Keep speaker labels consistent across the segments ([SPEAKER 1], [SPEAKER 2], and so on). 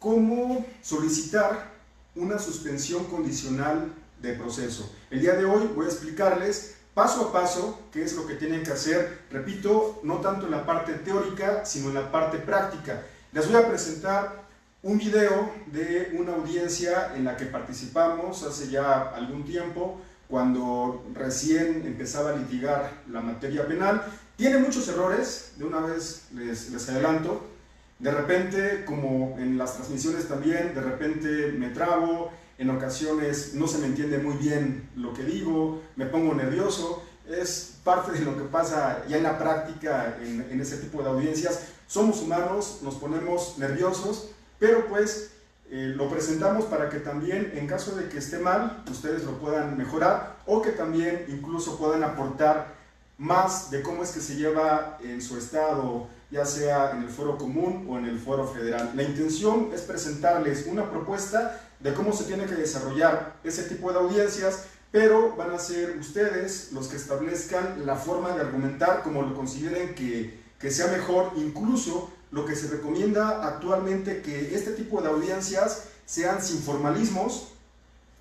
[SPEAKER 1] cómo solicitar una suspensión condicional de proceso. El día de hoy voy a explicarles paso a paso qué es lo que tienen que hacer, repito, no tanto en la parte teórica, sino en la parte práctica. Les voy a presentar un video de una audiencia en la que participamos hace ya algún tiempo, cuando recién empezaba a litigar la materia penal. Tiene muchos errores, de una vez les adelanto. De repente, como en las transmisiones también, de repente me trabo, en ocasiones no se me entiende muy bien lo que digo, me pongo nervioso. Es parte de lo que pasa ya en la práctica en ese tipo de audiencias. Somos humanos, nos ponemos nerviosos, pero pues lo presentamos para que también, en caso de que esté mal, ustedes lo puedan mejorar o que también incluso puedan aportar más de cómo es que se lleva en su estado, ya sea en el fuero común o en el fuero federal. La intención es presentarles una propuesta de cómo se tiene que desarrollar ese tipo de audiencias, pero van a ser ustedes los que establezcan la forma de argumentar como lo consideren que sea mejor. Incluso lo que se recomienda actualmente, que este tipo de audiencias sean sin formalismos,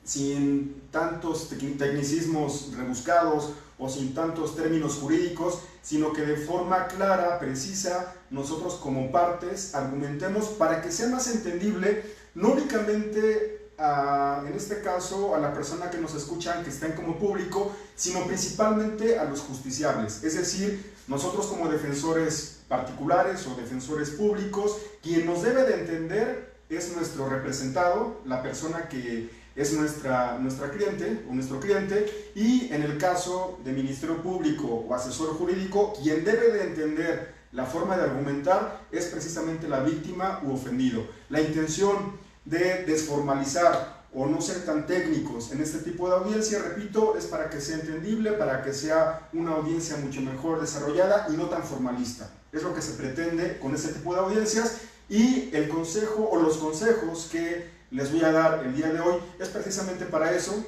[SPEAKER 1] sin tantos tecnicismos rebuscados o sin tantos términos jurídicos, sino que de forma clara, precisa, nosotros como partes argumentemos para que sea más entendible, no únicamente en este caso a la persona que nos escuchan, que estén como público, sino principalmente a los justiciables, es decir, nosotros como defensores particulares o defensores públicos, quien nos debe de entender es nuestro representado, la persona que es nuestra cliente o nuestro cliente, y en el caso de Ministerio Público o asesor jurídico, quien debe de entender la forma de argumentar es precisamente la víctima u ofendido. La intención de desformalizar o no ser tan técnicos en este tipo de audiencia, repito, es para que sea entendible, para que sea una audiencia mucho mejor desarrollada y no tan formalista. Es lo que se pretende con este tipo de audiencias, y el consejo o los consejos que les voy a dar el día de hoy es precisamente para eso,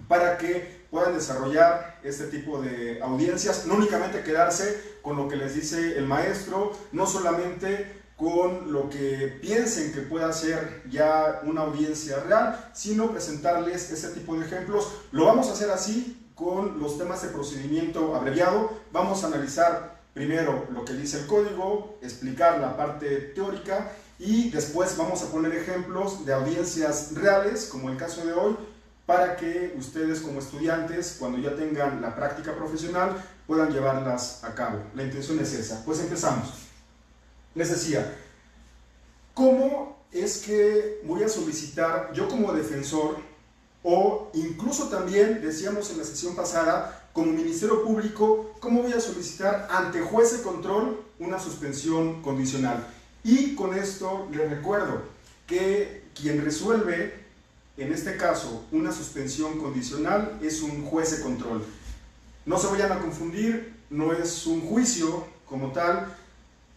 [SPEAKER 1] para que puedan desarrollar este tipo de audiencias, no únicamente quedarse con lo que les dice el maestro, no solamente con lo que piensen que pueda ser ya una audiencia real, sino presentarles este tipo de ejemplos. Lo vamos a hacer así con los temas de procedimiento abreviado. Vamos a analizar primero lo que dice el código, explicar la parte teórica y después vamos a poner ejemplos de audiencias reales, como el caso de hoy, para que ustedes como estudiantes, cuando ya tengan la práctica profesional, puedan llevarlas a cabo. La intención es esa. Pues empezamos. Les decía, ¿cómo es que voy a solicitar yo como defensor, o incluso también, decíamos en la sesión pasada, como Ministerio Público, cómo voy a solicitar ante juez de control una suspensión condicional? Y con esto les recuerdo que quien resuelve, en este caso, una suspensión condicional es un juez de control. No se vayan a confundir, no es un juicio como tal.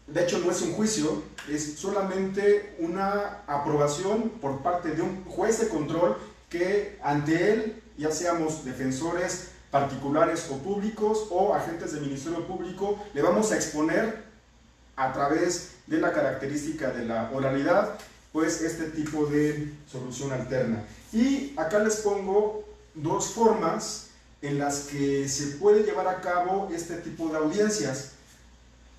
[SPEAKER 1] De hecho, no es un juicio, es solamente una aprobación por parte de un juez de control que ante él, ya seamos defensores particulares o públicos o agentes del Ministerio Público, le vamos a exponer a través de la característica de la oralidad, pues este tipo de solución alterna. Y acá les pongo dos formas en las que se puede llevar a cabo este tipo de audiencias.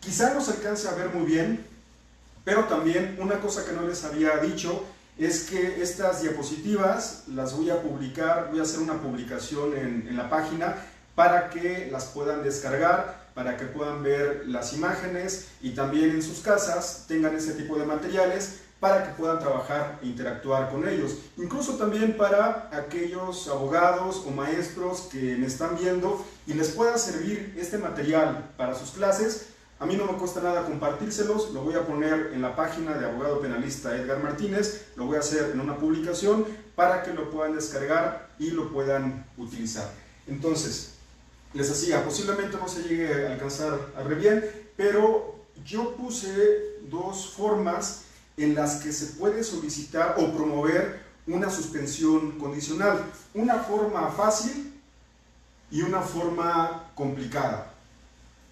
[SPEAKER 1] Quizá no se alcance a ver muy bien, pero también una cosa que no les había dicho es que estas diapositivas las voy a publicar, voy a hacer una publicación en la página para que las puedan descargar, para que puedan ver las imágenes y también en sus casas tengan ese tipo de materiales para que puedan trabajar e interactuar con ellos. Incluso también para aquellos abogados o maestros que me están viendo y les pueda servir este material para sus clases. A mí no me cuesta nada compartírselos, lo voy a poner en la página de abogado penalista Edgar Martínez, lo voy a hacer en una publicación para que lo puedan descargar y lo puedan utilizar. Entonces, les decía, posiblemente no se llegue a alcanzar a ver bien, pero yo puse dos formas en las que se puede solicitar o promover una suspensión condicional. Una forma fácil y una forma complicada.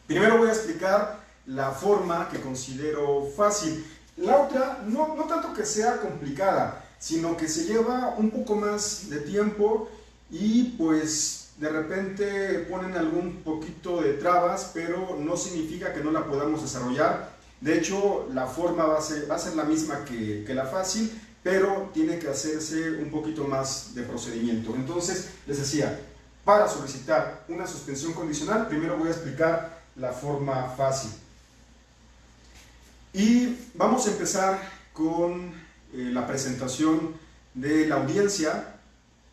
[SPEAKER 1] Primero voy a explicar la forma que considero fácil. La otra, no tanto que sea complicada, sino que se lleva un poco más de tiempo y pues de repente ponen algún poquito de trabas, pero no significa que no la podamos desarrollar. De hecho, la forma va a ser la misma que la fácil, pero tiene que hacerse un poquito más de procedimiento. Entonces, les decía, para solicitar una suspensión condicional, primero voy a explicar la forma fácil. Y vamos a empezar con la presentación de la audiencia.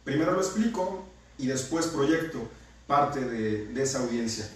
[SPEAKER 1] Primero lo explico y después proyecto parte de esa audiencia.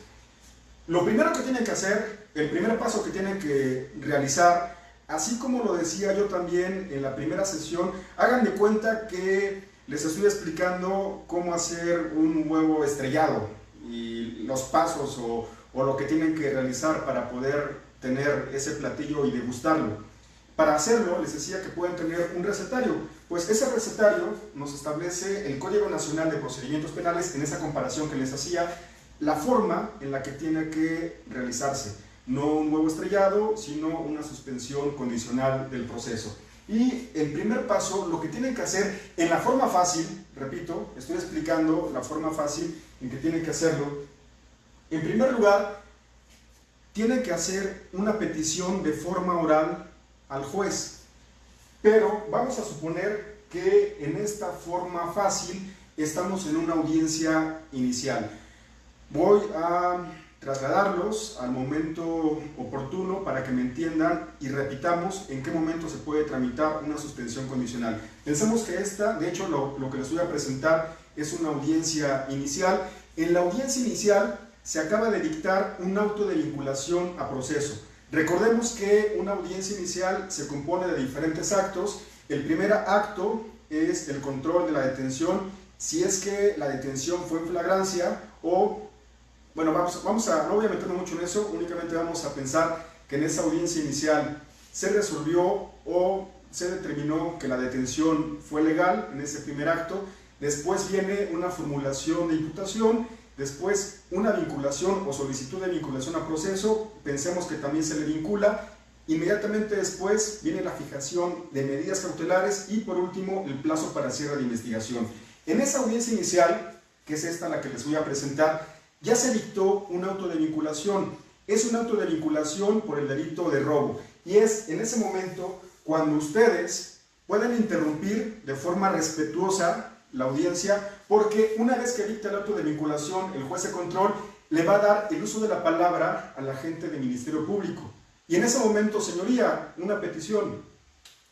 [SPEAKER 1] Lo primero que tienen que hacer, el primer paso que tienen que realizar, así como lo decía yo también en la primera sesión, hagan de cuenta que les estoy explicando cómo hacer un huevo estrellado y los pasos o lo que tienen que realizar para poder tener ese platillo y degustarlo. Para hacerlo, les decía que pueden tener un recetario, pues ese recetario nos establece el Código Nacional de Procedimientos Penales en esa comparación que les hacía, la forma en la que tiene que realizarse, no un huevo estrellado, sino una suspensión condicional del proceso. Y el primer paso, lo que tienen que hacer en la forma fácil, repito, estoy explicando la forma fácil en que tienen que hacerlo. En primer lugar, tienen que hacer una petición de forma oral al juez, pero vamos a suponer que en esta forma fácil estamos en una audiencia inicial. Voy a trasladarlos al momento oportuno para que me entiendan y repitamos en qué momento se puede tramitar una suspensión condicional. Pensemos que esta, de hecho lo que les voy a presentar es una audiencia inicial. En la audiencia inicial se acaba de dictar un auto de vinculación a proceso. Recordemos que una audiencia inicial se compone de diferentes actos. El primer acto es el control de la detención, si es que la detención fue en flagrancia o, bueno, no voy a meterme mucho en eso, únicamente vamos a pensar que en esa audiencia inicial se resolvió o se determinó que la detención fue legal en ese primer acto. Después viene una formulación de imputación, después una vinculación o solicitud de vinculación a proceso, pensemos que también se le vincula, inmediatamente después viene la fijación de medidas cautelares y por último el plazo para cierre de investigación. En esa audiencia inicial, que es esta la que les voy a presentar, ya se dictó un auto de vinculación. Es un auto de vinculación por el delito de robo y es en ese momento cuando ustedes pueden interrumpir de forma respetuosa la audiencia, porque una vez que dicta el auto de vinculación, el juez de control le va a dar el uso de la palabra al agente del Ministerio Público. Y en ese momento, señoría, una petición,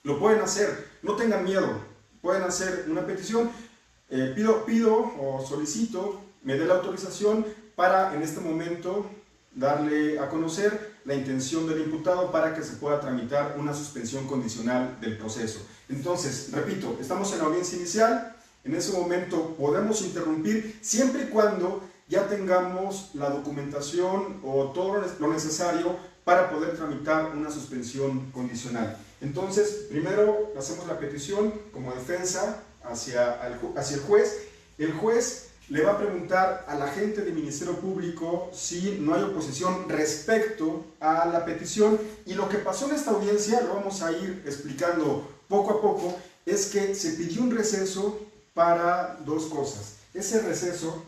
[SPEAKER 1] lo pueden hacer, no tengan miedo, pueden hacer una petición, pido o solicito, me dé la autorización para en este momento darle a conocer la intención del imputado para que se pueda tramitar una suspensión condicional del proceso. Entonces, repito, estamos en la audiencia inicial. En ese momento podemos interrumpir siempre y cuando ya tengamos la documentación o todo lo necesario para poder tramitar una suspensión condicional. Entonces, primero hacemos la petición como defensa hacia el juez. El juez le va a preguntar al agente del Ministerio Público si no hay oposición respecto a la petición, y lo que pasó en esta audiencia, lo vamos a ir explicando poco a poco, es que se pidió un receso para dos cosas. Ese receso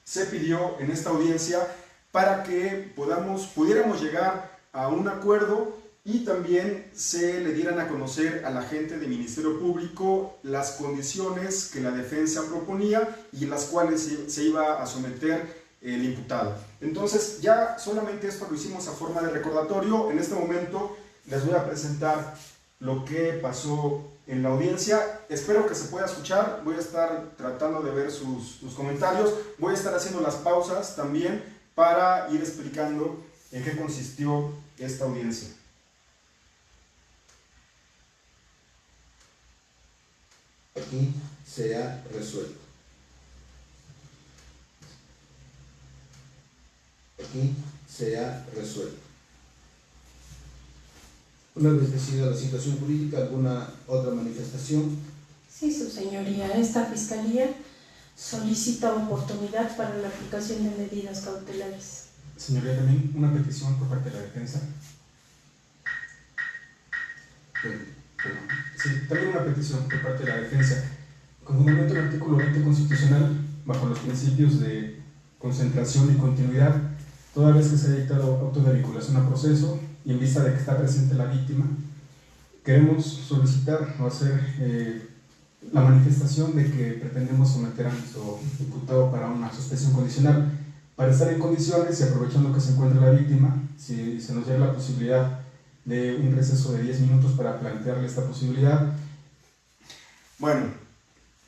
[SPEAKER 1] se pidió en esta audiencia para que pudiéramos llegar a un acuerdo y también se le dieran a conocer al agente del Ministerio Público las condiciones que la defensa proponía y las cuales se iba a someter el imputado. Entonces ya solamente esto lo hicimos a forma de recordatorio. En este momento les voy a presentar lo que pasó en la audiencia. Espero que se pueda escuchar. Voy a estar tratando de ver sus comentarios. Voy a estar haciendo las pausas también para ir explicando en qué consistió esta audiencia.
[SPEAKER 2] Aquí se ha resuelto. Aquí se ha resuelto. Una vez decidida la situación jurídica, ¿alguna otra manifestación?
[SPEAKER 3] Sí, su señoría. Esta fiscalía solicita oportunidad para la aplicación de medidas cautelares.
[SPEAKER 1] Señoría, también una petición por parte de la defensa.
[SPEAKER 4] Sí, también una petición por parte de la defensa. Con fundamento en el artículo 20 constitucional, bajo los principios de concentración y continuidad, toda vez que se ha dictado auto de vinculación a proceso y en vista de que está presente la víctima, queremos solicitar o hacer la manifestación de que pretendemos someter a nuestro imputado para una suspensión condicional. Para estar en condiciones y aprovechando que se encuentra la víctima, si se nos diera la posibilidad de un receso de 10 minutos para plantearle esta posibilidad.
[SPEAKER 1] Bueno,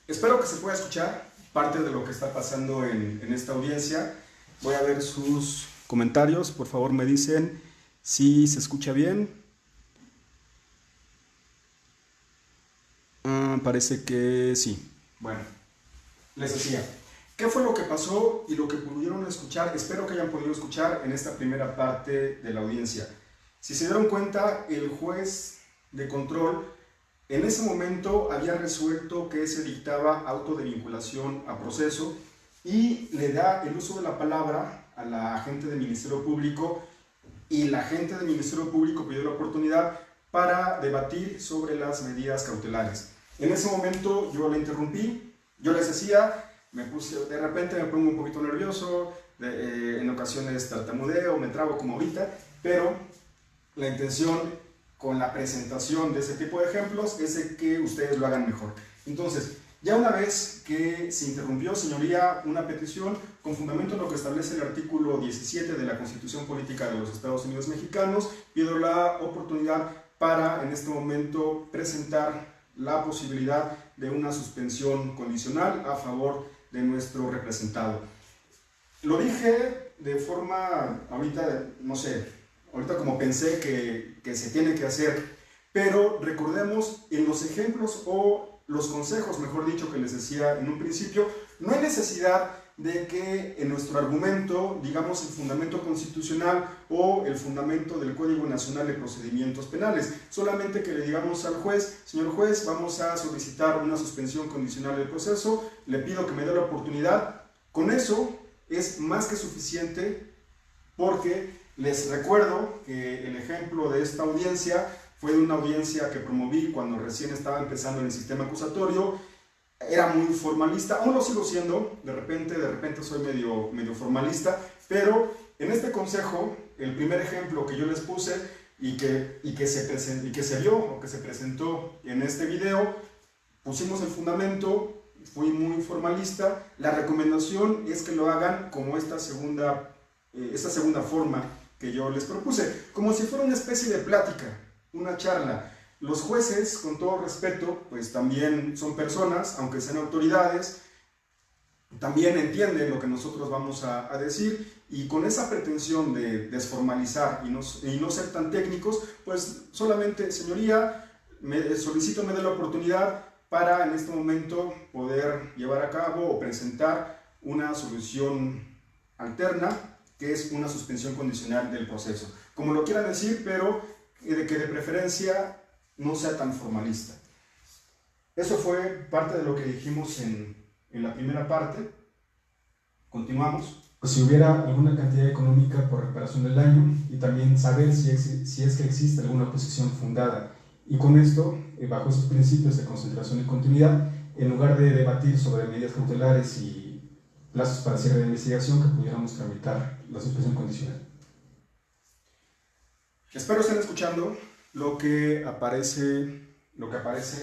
[SPEAKER 1] espero que se pueda escuchar parte de lo que está pasando en esta audiencia. Voy a ver sus comentarios, por favor me dicen si se escucha bien. Parece que sí. Bueno, les decía, ¿qué fue lo que pasó y lo que pudieron escuchar? Espero que hayan podido escuchar en esta primera parte de la audiencia. Si se dieron cuenta, el juez de control en ese momento había resuelto que se dictaba auto de vinculación a proceso y le da el uso de la palabra a la agente del Ministerio Público, y la agente del Ministerio Público pidió la oportunidad para debatir sobre las medidas cautelares. En ese momento yo la interrumpí, yo les decía, de repente me pongo un poquito nervioso, en ocasiones tartamudeo, me trabo como ahorita, pero la intención con la presentación de ese tipo de ejemplos es de que ustedes lo hagan mejor. Entonces, ya una vez que se interrumpió, señoría, una petición con fundamento en lo que establece el artículo 17 de la Constitución Política de los Estados Unidos Mexicanos, pido la oportunidad para en este momento presentar la posibilidad de una suspensión condicional a favor de nuestro representado. Lo dije de forma, ahorita, no sé, ahorita como pensé que se tiene que hacer, pero recordemos en los ejemplos o los consejos, mejor dicho, que les decía en un principio, no hay necesidad de que en nuestro argumento digamos el fundamento constitucional o el fundamento del Código Nacional de Procedimientos Penales, solamente que le digamos al juez, señor juez, vamos a solicitar una suspensión condicional del proceso, le pido que me dé la oportunidad. Con eso es más que suficiente, porque les recuerdo que el ejemplo de esta audiencia fue una audiencia que promoví cuando recién estaba empezando en el sistema acusatorio. Era muy formalista, aún lo sigo siendo, de repente soy medio formalista, pero en este consejo, el primer ejemplo que yo les puse y que se vio o que se presentó en este video, pusimos el fundamento, fui muy formalista. La recomendación es que lo hagan como esta segunda forma que yo les propuse, como si fuera una especie de plática, una charla. Los jueces, con todo respeto, pues también son personas, aunque sean autoridades, también entienden lo que nosotros vamos a decir, y con esa pretensión de desformalizar y no ser tan técnicos, pues solamente, señoría, solicito me dé la oportunidad para en este momento poder llevar a cabo o presentar una solución alterna, que es una suspensión condicional del proceso. Como lo quieran decir, pero que de preferencia no sea tan formalista. Eso fue parte de lo que dijimos en la primera parte. Continuamos.
[SPEAKER 4] Pues si hubiera alguna cantidad económica por reparación del daño, y también saber si es que existe alguna posición fundada. Y con esto, bajo esos principios de concentración y continuidad, en lugar de debatir sobre medidas cautelares y plazos para cierre de investigación, que pudiéramos tramitar la suspensión condicional.
[SPEAKER 1] Espero estén escuchando lo que aparece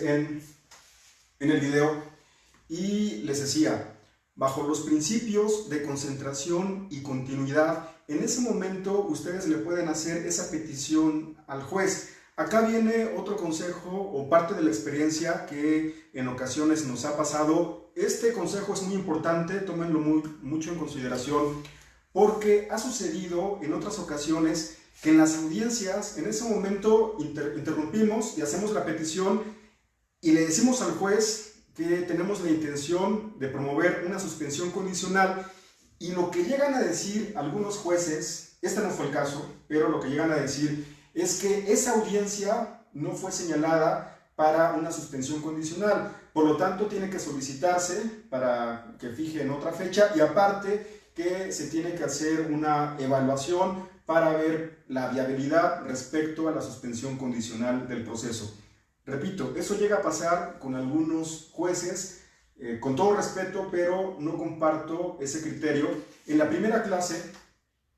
[SPEAKER 1] en el video, y les decía, bajo los principios de concentración y continuidad, en ese momento ustedes le pueden hacer esa petición al juez. Acá viene otro consejo o parte de la experiencia que en ocasiones nos ha pasado. Este consejo es muy importante, tómenlo mucho en consideración, porque ha sucedido en otras ocasiones que en las audiencias, en ese momento interrumpimos y hacemos la petición y le decimos al juez que tenemos la intención de promover una suspensión condicional, y lo que llegan a decir algunos jueces, este no fue el caso, pero lo que llegan a decir es que esa audiencia no fue señalada para una suspensión condicional, por lo tanto tiene que solicitarse para que fijen otra fecha, y aparte que se tiene que hacer una evaluación para ver la viabilidad respecto a la suspensión condicional del proceso. Repito, eso llega a pasar con algunos jueces, con todo respeto, pero no comparto ese criterio. En la primera clase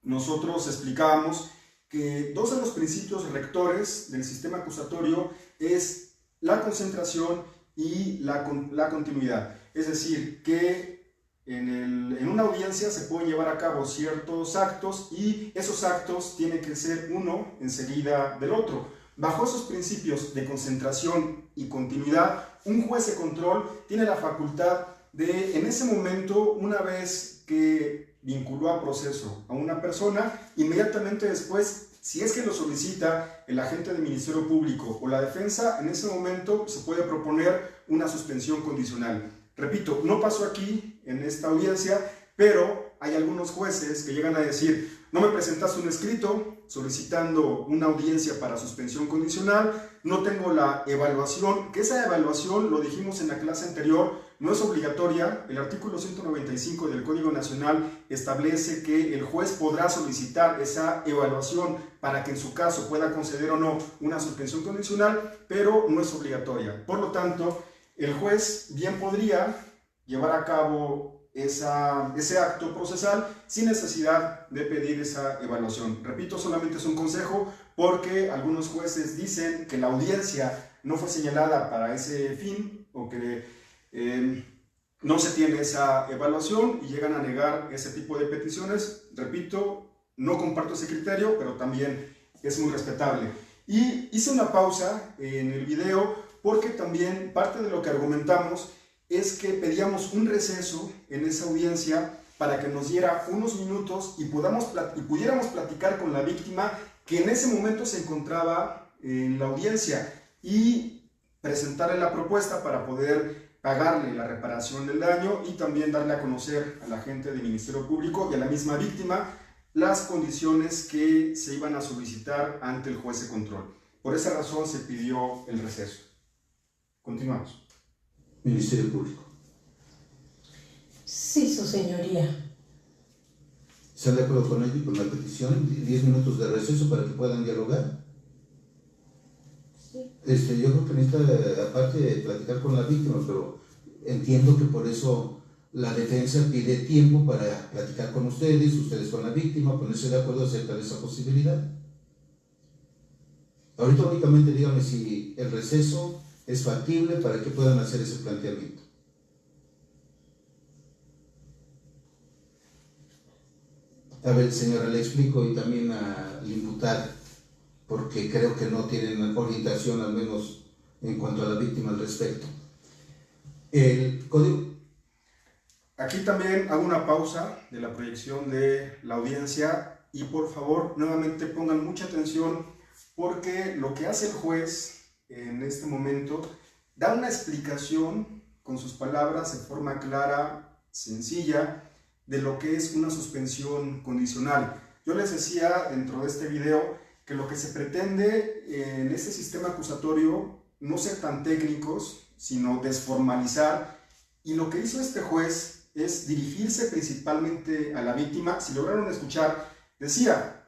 [SPEAKER 1] nosotros explicábamos que dos de los principios rectores del sistema acusatorio es la concentración y la continuidad. Es decir, que en una audiencia se pueden llevar a cabo ciertos actos y esos actos tienen que ser uno enseguida del otro. Bajo esos principios de concentración y continuidad, un juez de control tiene la facultad de, en ese momento, una vez que vinculó a proceso a una persona, inmediatamente después, si es que lo solicita el agente del Ministerio Público o la defensa, en ese momento se puede proponer una suspensión condicional. Repito, no pasó aquí en esta audiencia, pero hay algunos jueces que llegan a decir: no me presentaste un escrito solicitando una audiencia para suspensión condicional, no tengo la evaluación, que esa evaluación, lo dijimos en la clase anterior, no es obligatoria. El artículo 195 del Código Nacional establece que el juez podrá solicitar esa evaluación para que en su caso pueda conceder o no una suspensión condicional, pero no es obligatoria. Por lo tanto, el juez bien podría llevar a cabo ese acto procesal sin necesidad de pedir esa evaluación. Repito, solamente es un consejo porque algunos jueces dicen que la audiencia no fue señalada para ese fin o que no se tiene esa evaluación y llegan a negar ese tipo de peticiones. Repito, no comparto ese criterio, pero también es muy respetable. Y hice una pausa en el video porque también parte de lo que argumentamos es que pedíamos un receso en esa audiencia para que nos diera unos minutos y pudiéramos platicar con la víctima que en ese momento se encontraba en la audiencia y presentarle la propuesta para poder pagarle la reparación del daño y también darle a conocer a la gente del Ministerio Público y a la misma víctima las condiciones que se iban a solicitar ante el juez de control. Por esa razón se pidió el receso. Continuamos.
[SPEAKER 2] Ministerio Público.
[SPEAKER 3] Sí, su señoría.
[SPEAKER 2] ¿Están de acuerdo con ello y con la petición? 10 minutos de receso para que puedan dialogar.
[SPEAKER 3] Sí.
[SPEAKER 2] Yo creo que necesita, aparte de platicar con la víctima, pero entiendo que por eso la defensa pide tiempo para platicar con ustedes con la víctima, ponerse de acuerdo acerca de esa posibilidad. Ahorita únicamente dígame si el receso es factible para que puedan hacer ese planteamiento. A ver, señora, le explico y también al imputado, porque creo que no tienen orientación, al menos en cuanto a la víctima al respecto. El código.
[SPEAKER 1] Aquí también hago una pausa de la proyección de la audiencia y por favor nuevamente pongan mucha atención porque lo que hace el juez en este momento da una explicación con sus palabras de forma clara, sencilla, de lo que es una suspensión condicional. Yo les decía dentro de este video que lo que se pretende en este sistema acusatorio no ser tan técnicos, sino desformalizar, y lo que hizo este juez es dirigirse principalmente a la víctima. Si lograron escuchar, decía,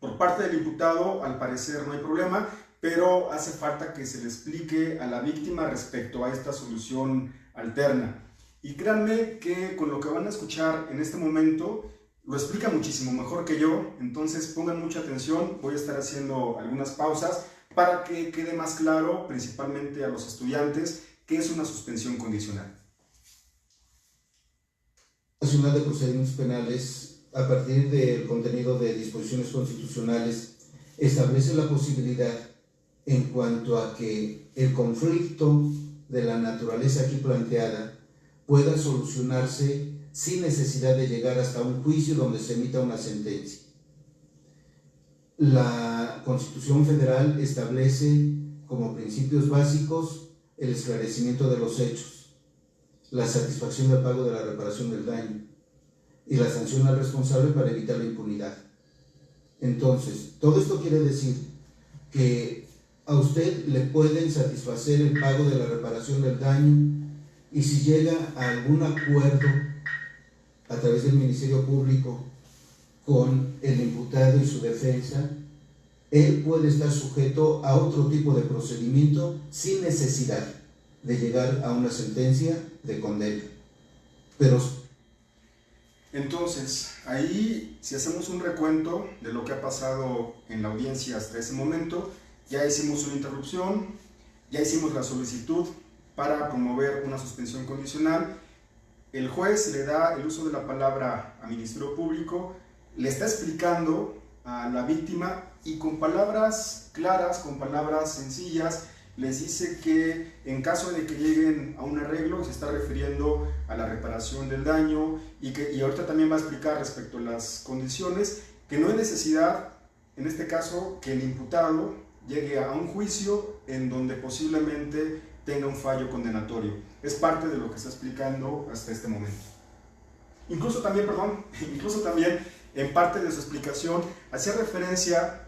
[SPEAKER 1] por parte del imputado al parecer no hay problema, pero hace falta que se le explique a la víctima respecto a esta solución alterna. Y créanme que con lo que van a escuchar en este momento lo explica muchísimo mejor que yo, entonces pongan mucha atención. Voy a estar haciendo algunas pausas para que quede más claro, principalmente a los estudiantes, qué es una suspensión condicional.
[SPEAKER 2] Nacional de Procedimientos Penales, a partir del contenido de disposiciones constitucionales, establece la posibilidad en cuanto a que el conflicto de la naturaleza aquí planteada pueda solucionarse sin necesidad de llegar hasta un juicio donde se emita una sentencia. La Constitución Federal establece como principios básicos el esclarecimiento de los hechos, la satisfacción del pago de la reparación del daño y la sanción al responsable para evitar la impunidad. Entonces, todo esto quiere decir que a usted le pueden satisfacer el pago de la reparación del daño y si llega a algún acuerdo a través del Ministerio Público con el imputado y su defensa, él puede estar sujeto a otro tipo de procedimiento sin necesidad de llegar a una sentencia de condena. Pero
[SPEAKER 1] entonces, ahí, si hacemos un recuento de lo que ha pasado en la audiencia hasta ese momento, ya hicimos una interrupción, ya hicimos la solicitud para promover una suspensión condicional, el juez le da el uso de la palabra al Ministerio Público, le está explicando a la víctima y con palabras claras, con palabras sencillas, les dice que en caso de que lleguen a un arreglo, se está refiriendo a la reparación del daño y ahorita también va a explicar respecto a las condiciones, que no hay necesidad, en este caso, que el imputado llegue a un juicio en donde posiblemente tenga un fallo condenatorio. Es parte de lo que está explicando hasta este momento. Incluso también en parte de su explicación hacía referencia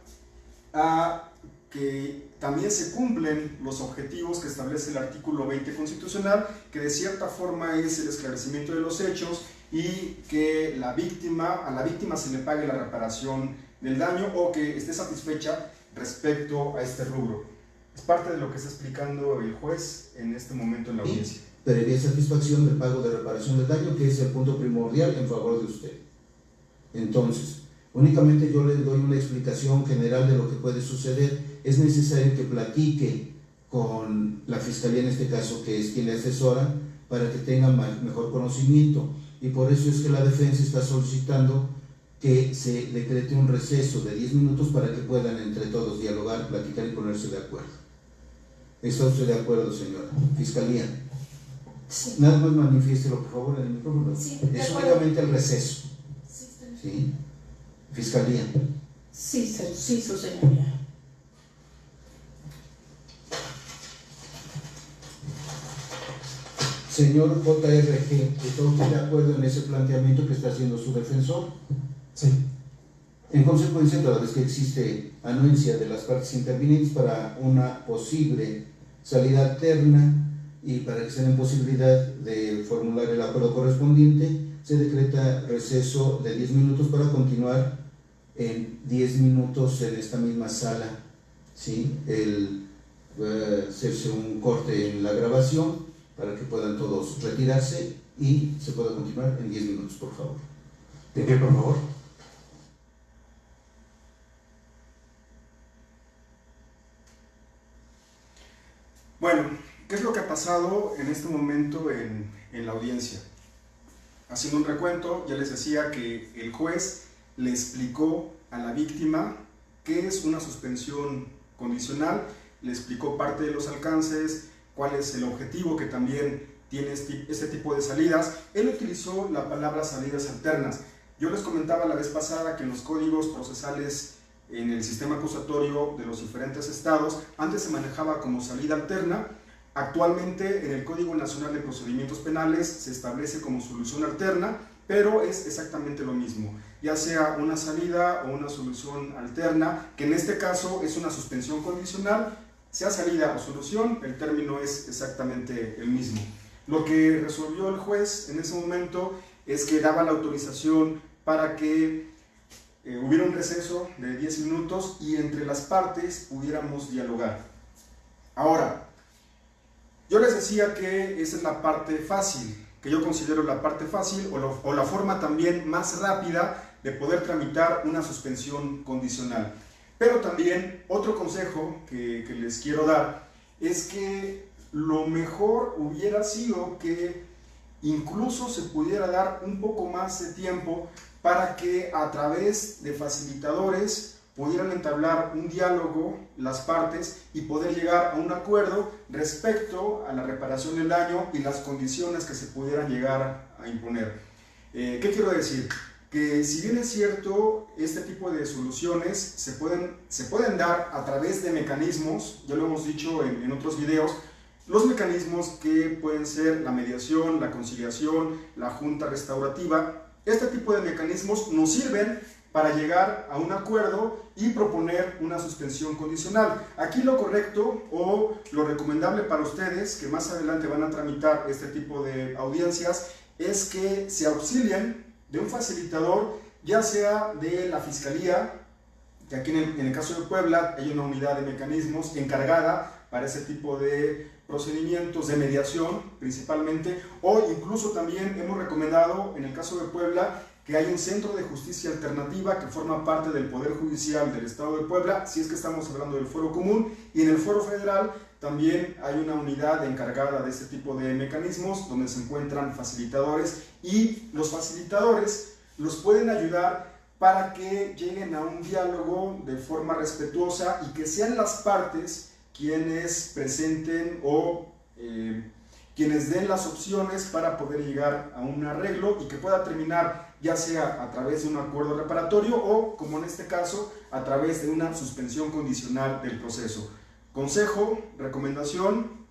[SPEAKER 1] a que también se cumplen los objetivos que establece el artículo 20 constitucional, que de cierta forma es el esclarecimiento de los hechos y que a la víctima se le pague la reparación del daño o que esté satisfecha respecto a este rubro. Es parte de lo que está explicando el juez en este momento en la audiencia.
[SPEAKER 2] Previa satisfacción del pago de reparación del daño, que es el punto primordial en favor de usted. Entonces, únicamente yo le doy una explicación general de lo que puede suceder. Es necesario que platique con la Fiscalía, en este caso, que es quien le asesora, para que tenga mejor conocimiento. Y por eso es que la defensa está solicitando que se decrete un receso de 10 minutos para que puedan entre todos dialogar, platicar y ponerse de acuerdo. ¿Está usted de acuerdo, señora? Fiscalía.
[SPEAKER 3] Sí.
[SPEAKER 2] Nada más manifiéstelo, por favor, en el micrófono.
[SPEAKER 3] Sí,
[SPEAKER 2] es únicamente el receso.
[SPEAKER 3] Sí, está bien.
[SPEAKER 2] ¿Sí? Fiscalía.
[SPEAKER 3] Sí, su señoría.
[SPEAKER 2] Señor JRG, ¿está usted de acuerdo en ese planteamiento que está haciendo su defensor?
[SPEAKER 4] Sí.
[SPEAKER 2] En consecuencia, toda vez que existe anuencia de las partes intervinientes para una posible salida alterna y para que se den posibilidad de formular el acuerdo correspondiente, se decreta receso de 10 minutos para continuar en 10 minutos en esta misma sala. ¿Sí? Hacerse un corte en la grabación para que puedan todos retirarse y se pueda continuar en 10 minutos, por favor.
[SPEAKER 4] ¿De pie, por favor?
[SPEAKER 1] Bueno, ¿qué es lo que ha pasado en este momento en la audiencia? Haciendo un recuento, ya les decía que el juez le explicó a la víctima qué es una suspensión condicional, le explicó parte de los alcances, cuál es el objetivo que también tiene este tipo de salidas. Él utilizó la palabra salidas alternas. Yo les comentaba la vez pasada que en los códigos procesales en el sistema acusatorio de los diferentes estados antes se manejaba como salida alterna. Actualmente en el Código Nacional de Procedimientos Penales se establece como solución alterna, pero es exactamente lo mismo, ya sea una salida o una solución alterna, que en este caso es una suspensión condicional, sea salida o solución, el término es exactamente el mismo. Lo que resolvió el juez en ese momento es que daba la autorización para que hubiera un receso de 10 minutos y entre las partes pudiéramos dialogar. Ahora, yo les decía que esa es la parte fácil, que yo considero la parte fácil o la forma también más rápida de poder tramitar una suspensión condicional. Pero también otro consejo que les quiero dar es que lo mejor hubiera sido que incluso se pudiera dar un poco más de tiempo para que a través de facilitadores pudieran entablar un diálogo las partes y poder llegar a un acuerdo respecto a la reparación del daño y las condiciones que se pudieran llegar a imponer. ¿Qué quiero decir? Que si bien es cierto, este tipo de soluciones se pueden dar a través de mecanismos, ya lo hemos dicho en otros videos, los mecanismos que pueden ser la mediación, la conciliación, la junta restaurativa. Este tipo de mecanismos nos sirven para llegar a un acuerdo y proponer una suspensión condicional. Aquí lo correcto o lo recomendable para ustedes, que más adelante van a tramitar este tipo de audiencias, es que se auxilien de un facilitador, ya sea de la Fiscalía, que aquí en el caso de Puebla hay una unidad de mecanismos encargada para ese tipo de procedimientos de mediación principalmente, o incluso también hemos recomendado en el caso de Puebla que hay un centro de justicia alternativa que forma parte del Poder Judicial del Estado de Puebla, si es que estamos hablando del Fuero Común, y en el Fuero Federal también hay una unidad encargada de este tipo de mecanismos donde se encuentran facilitadores, y los facilitadores los pueden ayudar para que lleguen a un diálogo de forma respetuosa y que sean las partes quienes presenten o quienes den las opciones para poder llegar a un arreglo y que pueda terminar ya sea a través de un acuerdo reparatorio o, como en este caso, a través de una suspensión condicional del proceso. Consejo, recomendación,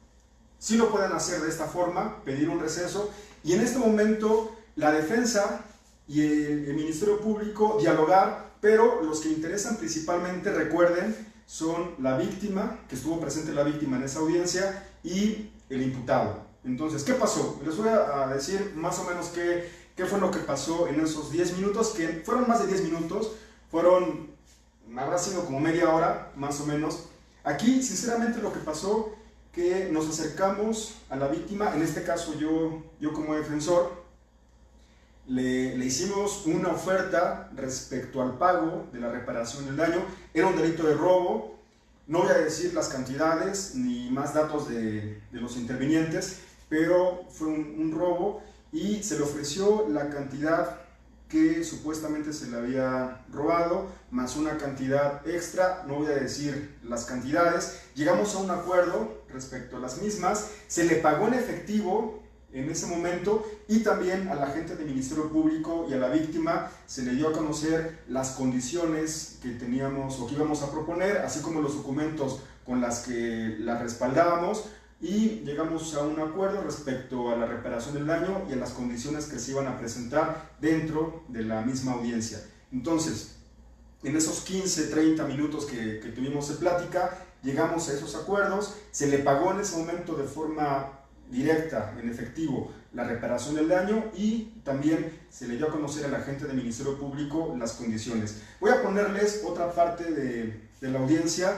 [SPEAKER 1] sí lo pueden hacer de esta forma, pedir un receso, y en este momento la defensa y el Ministerio Público dialogar, pero los que interesan principalmente, recuerden, son la víctima, que estuvo presente la víctima en esa audiencia, y el imputado. Entonces, ¿qué pasó? Les voy a decir más o menos qué fue lo que pasó en esos 10 minutos, que fueron más de 10 minutos, habrá sido como media hora, más o menos. Aquí, sinceramente, lo que pasó, que nos acercamos a la víctima, en este caso yo como defensor, le hicimos una oferta respecto al pago de la reparación del daño. Era un delito de robo, no voy a decir las cantidades ni más datos de los intervinientes, pero fue un robo y se le ofreció la cantidad que supuestamente se le había robado, más una cantidad extra, no voy a decir las cantidades. Llegamos a un acuerdo respecto a las mismas, se le pagó en efectivo en ese momento, y también a la gente del Ministerio Público y a la víctima se le dio a conocer las condiciones que teníamos o que íbamos a proponer, así como los documentos con las que la respaldábamos, y llegamos a un acuerdo respecto a la reparación del daño y a las condiciones que se iban a presentar dentro de la misma audiencia. Entonces, en esos 15-30 minutos que tuvimos de plática, llegamos a esos acuerdos, se le pagó en ese momento de forma directa, en efectivo, la reparación del daño, y también se le dio a conocer a la gente del Ministerio Público las condiciones. Voy a ponerles otra parte de la audiencia.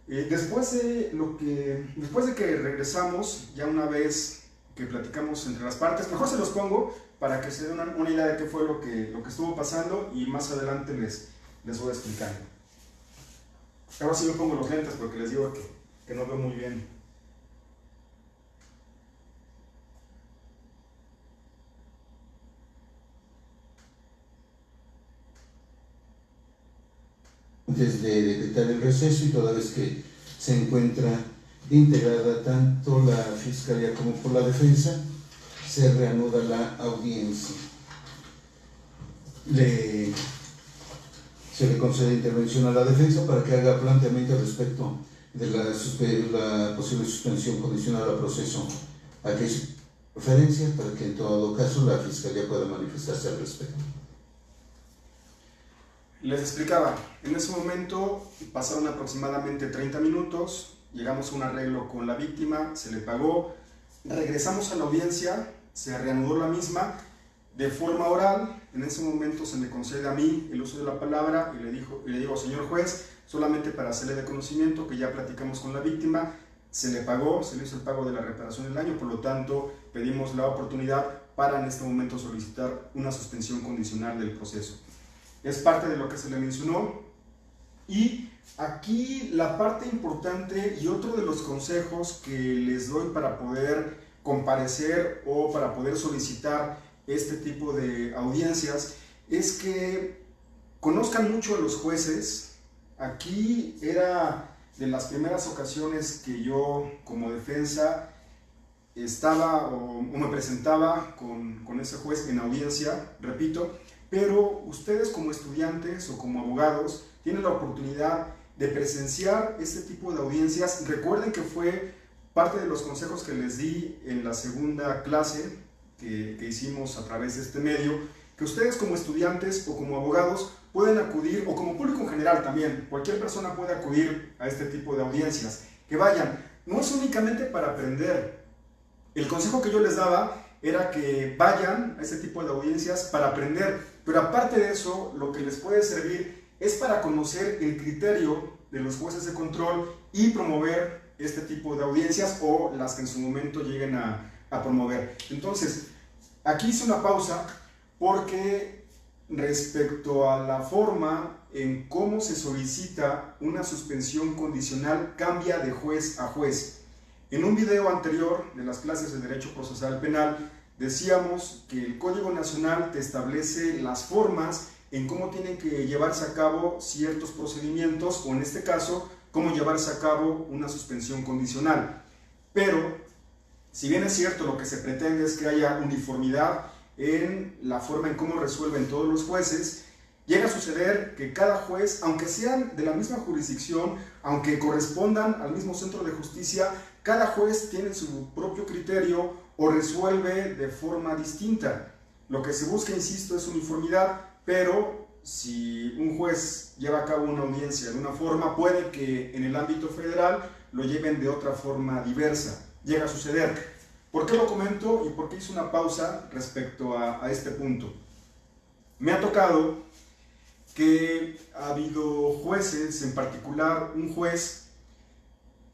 [SPEAKER 1] Después de que regresamos, ya una vez que platicamos entre las partes, mejor se los pongo para que se den una idea de qué fue lo que estuvo pasando, y más adelante les voy explicando. Ahora sí me pongo los lentes porque les digo que no veo muy bien.
[SPEAKER 2] Antes de decretar el receso, y toda vez que se encuentra integrada tanto la Fiscalía como por la defensa, se reanuda la audiencia. Se le concede intervención a la defensa para que haga planteamiento respecto de la posible suspensión condicional al proceso a que hizo referencia, para que en todo caso la Fiscalía pueda manifestarse al respecto.
[SPEAKER 1] Les explicaba, en ese momento pasaron aproximadamente 30 minutos, llegamos a un arreglo con la víctima, se le pagó, regresamos a la audiencia, se reanudó la misma de forma oral. En ese momento se me concede a mí el uso de la palabra y le digo, señor juez, solamente para hacerle de conocimiento que ya platicamos con la víctima, se le pagó, se le hizo el pago de la reparación del daño, por lo tanto pedimos la oportunidad para en este momento solicitar una suspensión condicional del proceso. Es parte de lo que se le mencionó. Y aquí la parte importante y otro de los consejos que les doy para poder comparecer o para poder solicitar este tipo de audiencias es que conozcan mucho a los jueces. Aquí era de las primeras ocasiones que yo como defensa estaba o me presentaba con ese juez en audiencia, repito, pero ustedes como estudiantes o como abogados tienen la oportunidad de presenciar este tipo de audiencias. Recuerden que fue parte de los consejos que les di en la segunda clase que hicimos a través de este medio, que ustedes como estudiantes o como abogados pueden acudir, o como público en general también, cualquier persona puede acudir a este tipo de audiencias, que vayan. No es únicamente para aprender. El consejo que yo les daba era que vayan a este tipo de audiencias para aprender, pero aparte de eso, lo que les puede servir es para conocer el criterio de los jueces de control y promover este tipo de audiencias o las que en su momento lleguen a promover. Entonces, aquí hice una pausa porque respecto a la forma en cómo se solicita una suspensión condicional cambia de juez a juez. En un video anterior de las clases de Derecho Procesal Penal decíamos que el Código Nacional te establece las formas en cómo tienen que llevarse a cabo ciertos procedimientos, o en este caso, cómo llevarse a cabo una suspensión condicional. Pero, si bien es cierto, lo que se pretende es que haya uniformidad en la forma en cómo resuelven todos los jueces, llega a suceder que cada juez, aunque sean de la misma jurisdicción, aunque correspondan al mismo centro de justicia, cada juez tiene su propio criterio o resuelve de forma distinta. Lo que se busca, insisto, es uniformidad, pero si un juez lleva a cabo una audiencia de una forma, puede que en el ámbito federal lo lleven de otra forma diversa. Llega a suceder. ¿Por qué lo comento y por qué hice una pausa respecto a este punto? Me ha tocado que ha habido jueces, en particular un juez,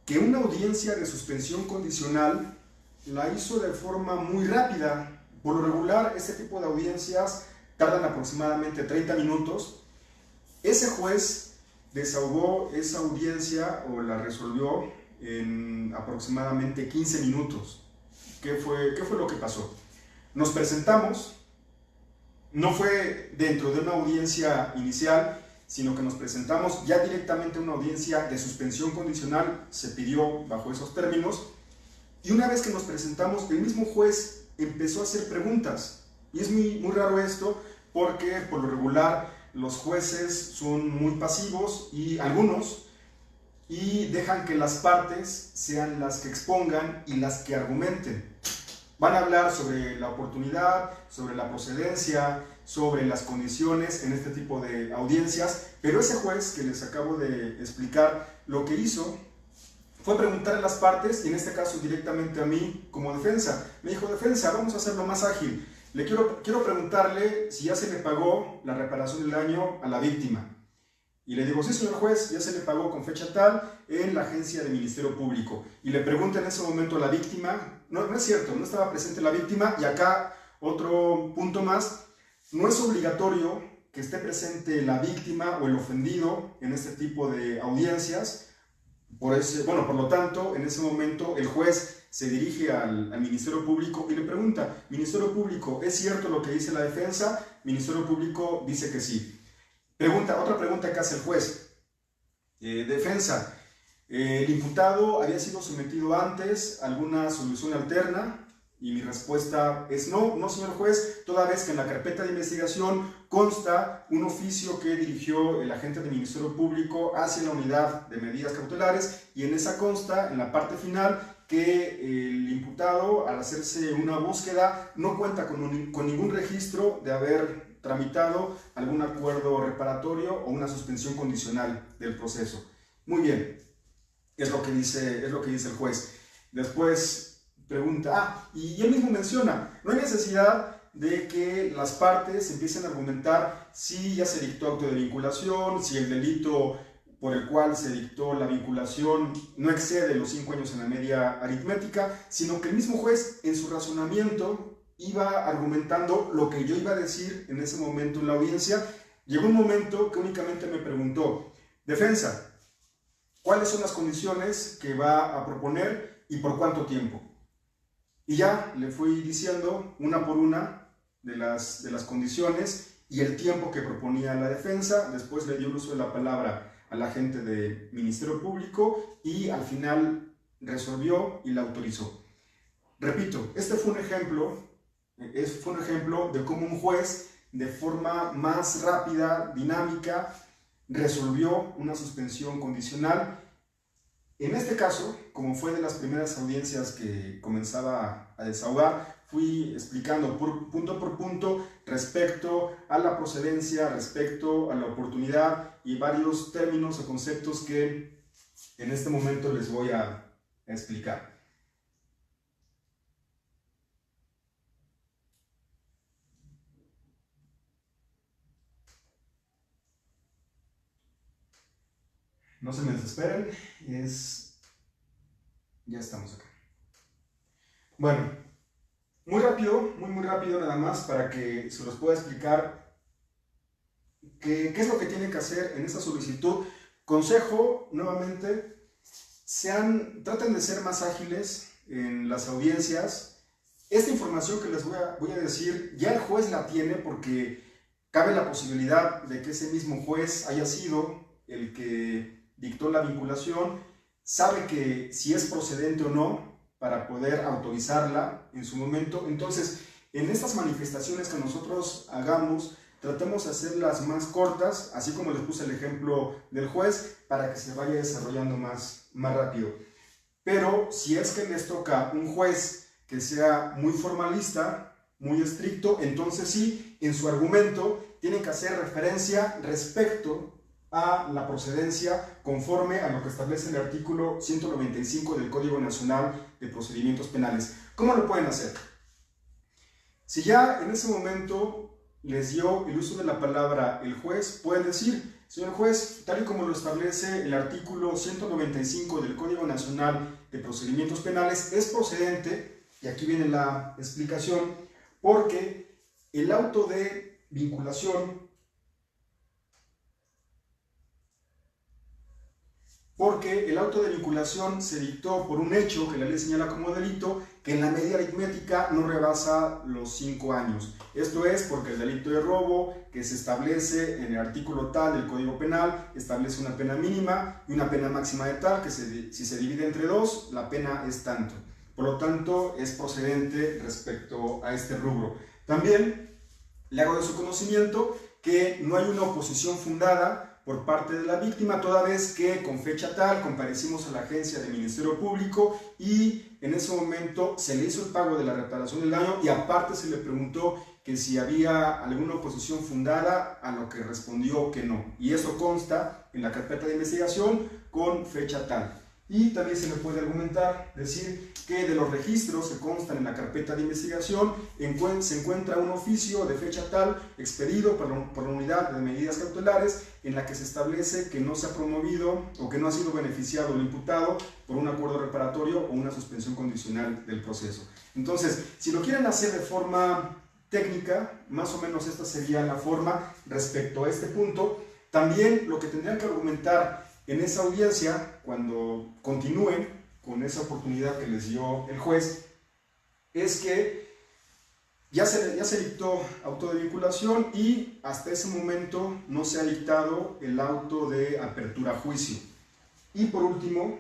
[SPEAKER 1] que una audiencia de suspensión condicional la hizo de forma muy rápida. Por lo regular, este tipo de audiencias tardan aproximadamente 30 minutos. Ese juez desahogó esa audiencia o la resolvió en aproximadamente 15 minutos. ¿Qué fue lo que pasó? Nos presentamos, no fue dentro de una audiencia inicial, sino que nos presentamos ya directamente a una audiencia de suspensión condicional, se pidió bajo esos términos, y una vez que nos presentamos, el mismo juez empezó a hacer preguntas. Y es muy raro esto, porque por lo regular los jueces son muy pasivos, y algunos, y dejan que las partes sean las que expongan y las que argumenten. Van a hablar sobre la oportunidad, sobre la procedencia, sobre las condiciones en este tipo de audiencias, pero ese juez que les acabo de explicar, lo que hizo fue preguntar a las partes, y en este caso directamente a mí como defensa. Me dijo: defensa, vamos a hacerlo más ágil. Quiero preguntarle si ya se le pagó la reparación del daño a la víctima. Y le digo: sí, señor juez, ya se le pagó con fecha tal en la agencia del Ministerio Público. Y le pregunto en ese momento a la víctima, no es cierto, no estaba presente la víctima. Y acá otro punto más: no es obligatorio que esté presente la víctima o el ofendido en este tipo de audiencias. Por lo tanto, en ese momento el juez se dirige al Ministerio Público y le pregunta: Ministerio Público, ¿es cierto lo que dice la defensa? Ministerio Público dice que sí. Otra pregunta que hace el juez. Defensa, ¿el imputado había sido sometido antes a alguna solución alterna? Y mi respuesta es no, señor juez, toda vez que en la carpeta de investigación consta un oficio que dirigió el agente del Ministerio Público hacia la unidad de medidas cautelares, y en esa consta, en la parte final, que el imputado, al hacerse una búsqueda, no cuenta con ningún registro de haber tramitado algún acuerdo reparatorio o una suspensión condicional del proceso. Muy bien, es lo que dice el juez. Después pregunta, y él mismo menciona, no hay necesidad de que las partes empiecen a argumentar si ya se dictó auto de vinculación, si el delito por el cual se dictó la vinculación no excede los 5 años en la media aritmética, sino que el mismo juez en su razonamiento iba argumentando lo que yo iba a decir en ese momento en la audiencia. Llegó un momento que únicamente me preguntó: defensa, ¿cuáles son las condiciones que va a proponer y por cuánto tiempo? Y ya le fui diciendo una por una de las condiciones y el tiempo que proponía la defensa. Después le dio el uso de la palabra al agente del Ministerio Público y al final resolvió y la autorizó. Repito, este fue un ejemplo de cómo un juez, de forma más rápida, dinámica, resolvió una suspensión condicional. En este caso, como fue de las primeras audiencias que comenzaba a desahogar, fui explicando punto por punto respecto a la procedencia, respecto a la oportunidad y varios términos o conceptos que en este momento les voy a explicar. No se me desesperen, ya estamos acá. Bueno, muy rápido, muy rápido nada más para que se los pueda explicar qué es lo que tienen que hacer en esta solicitud. Consejo, nuevamente, traten de ser más ágiles en las audiencias. Esta información que les voy a decir, ya el juez la tiene porque cabe la posibilidad de que ese mismo juez haya sido el que dictó la vinculación, sabe que si es procedente o no para poder autorizarla en su momento. Entonces, en estas manifestaciones que nosotros hagamos, tratemos de hacerlas más cortas, así como les puse el ejemplo del juez, para que se vaya desarrollando más rápido. Pero si es que les toca un juez que sea muy formalista, muy estricto, entonces sí, en su argumento tienen que hacer referencia respecto a la procedencia conforme a lo que establece el artículo 195 del Código Nacional de Procedimientos Penales. ¿Cómo lo pueden hacer? Si ya en ese momento les dio el uso de la palabra el juez, pueden decir: señor juez, tal y como lo establece el artículo 195 del Código Nacional de Procedimientos Penales, es procedente, y aquí viene la explicación, porque el auto de vinculación se dictó por un hecho que la ley señala como delito que en la medida aritmética no rebasa los 5 años. Esto es porque el delito de robo, que se establece en el artículo tal del Código Penal, establece una pena mínima y una pena máxima de tal, que si se divide entre 2, la pena es tanto. Por lo tanto, es procedente respecto a este rubro. También le hago de su conocimiento que no hay una oposición fundada por parte de la víctima, toda vez que con fecha tal comparecimos a la agencia del Ministerio Público y en ese momento se le hizo el pago de la reparación del daño y aparte se le preguntó que si había alguna oposición fundada, a lo que respondió que no. Y eso consta en la carpeta de investigación con fecha tal. Y también se le puede argumentar, decir que de los registros que constan en la carpeta de investigación se encuentra un oficio de fecha tal expedido por la unidad de medidas cautelares en la que se establece que no se ha promovido o que no ha sido beneficiado el imputado por un acuerdo reparatorio o una suspensión condicional del proceso. Entonces, si lo quieren hacer de forma técnica, más o menos esta sería la forma respecto a este punto. También lo que tendrían que argumentar en esa audiencia, cuando continúen con esa oportunidad que les dio el juez, es que ya se dictó auto de vinculación y hasta ese momento no se ha dictado el auto de apertura a juicio. Y por último,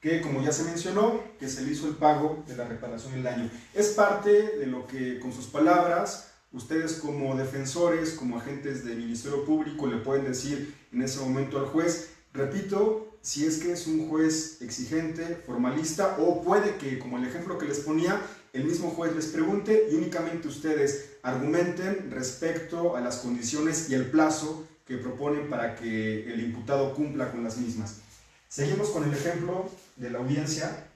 [SPEAKER 1] que como ya se mencionó, que se le hizo el pago de la reparación del daño. Es parte de lo que, con sus palabras, ustedes como defensores, como agentes del Ministerio Público, le pueden decir en ese momento al juez. Repito, si es que es un juez exigente, formalista, o puede que, como el ejemplo que les ponía, el mismo juez les pregunte y únicamente ustedes argumenten respecto a las condiciones y el plazo que proponen para que el imputado cumpla con las mismas. Seguimos con el ejemplo de la audiencia.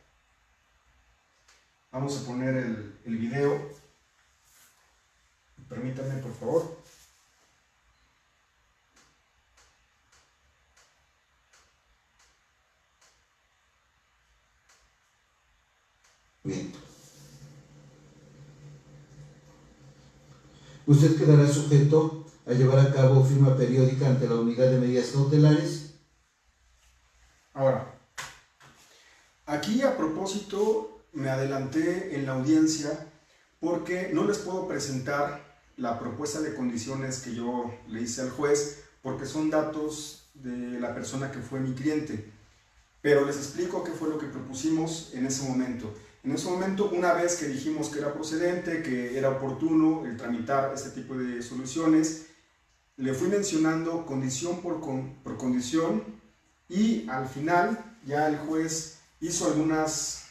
[SPEAKER 1] Vamos a poner el video. Permítanme, por favor.
[SPEAKER 2] Bien. Usted quedará sujeto a llevar a cabo firma periódica ante la unidad de medidas cautelares.
[SPEAKER 1] Ahora, aquí a propósito me adelanté en la audiencia porque no les puedo presentar la propuesta de condiciones que yo le hice al juez porque son datos de la persona que fue mi cliente. Pero les explico qué fue lo que propusimos en ese momento. En ese momento, una vez que dijimos que era procedente, que era oportuno el tramitar este tipo de soluciones, le fui mencionando condición por condición y al final ya el juez hizo algunas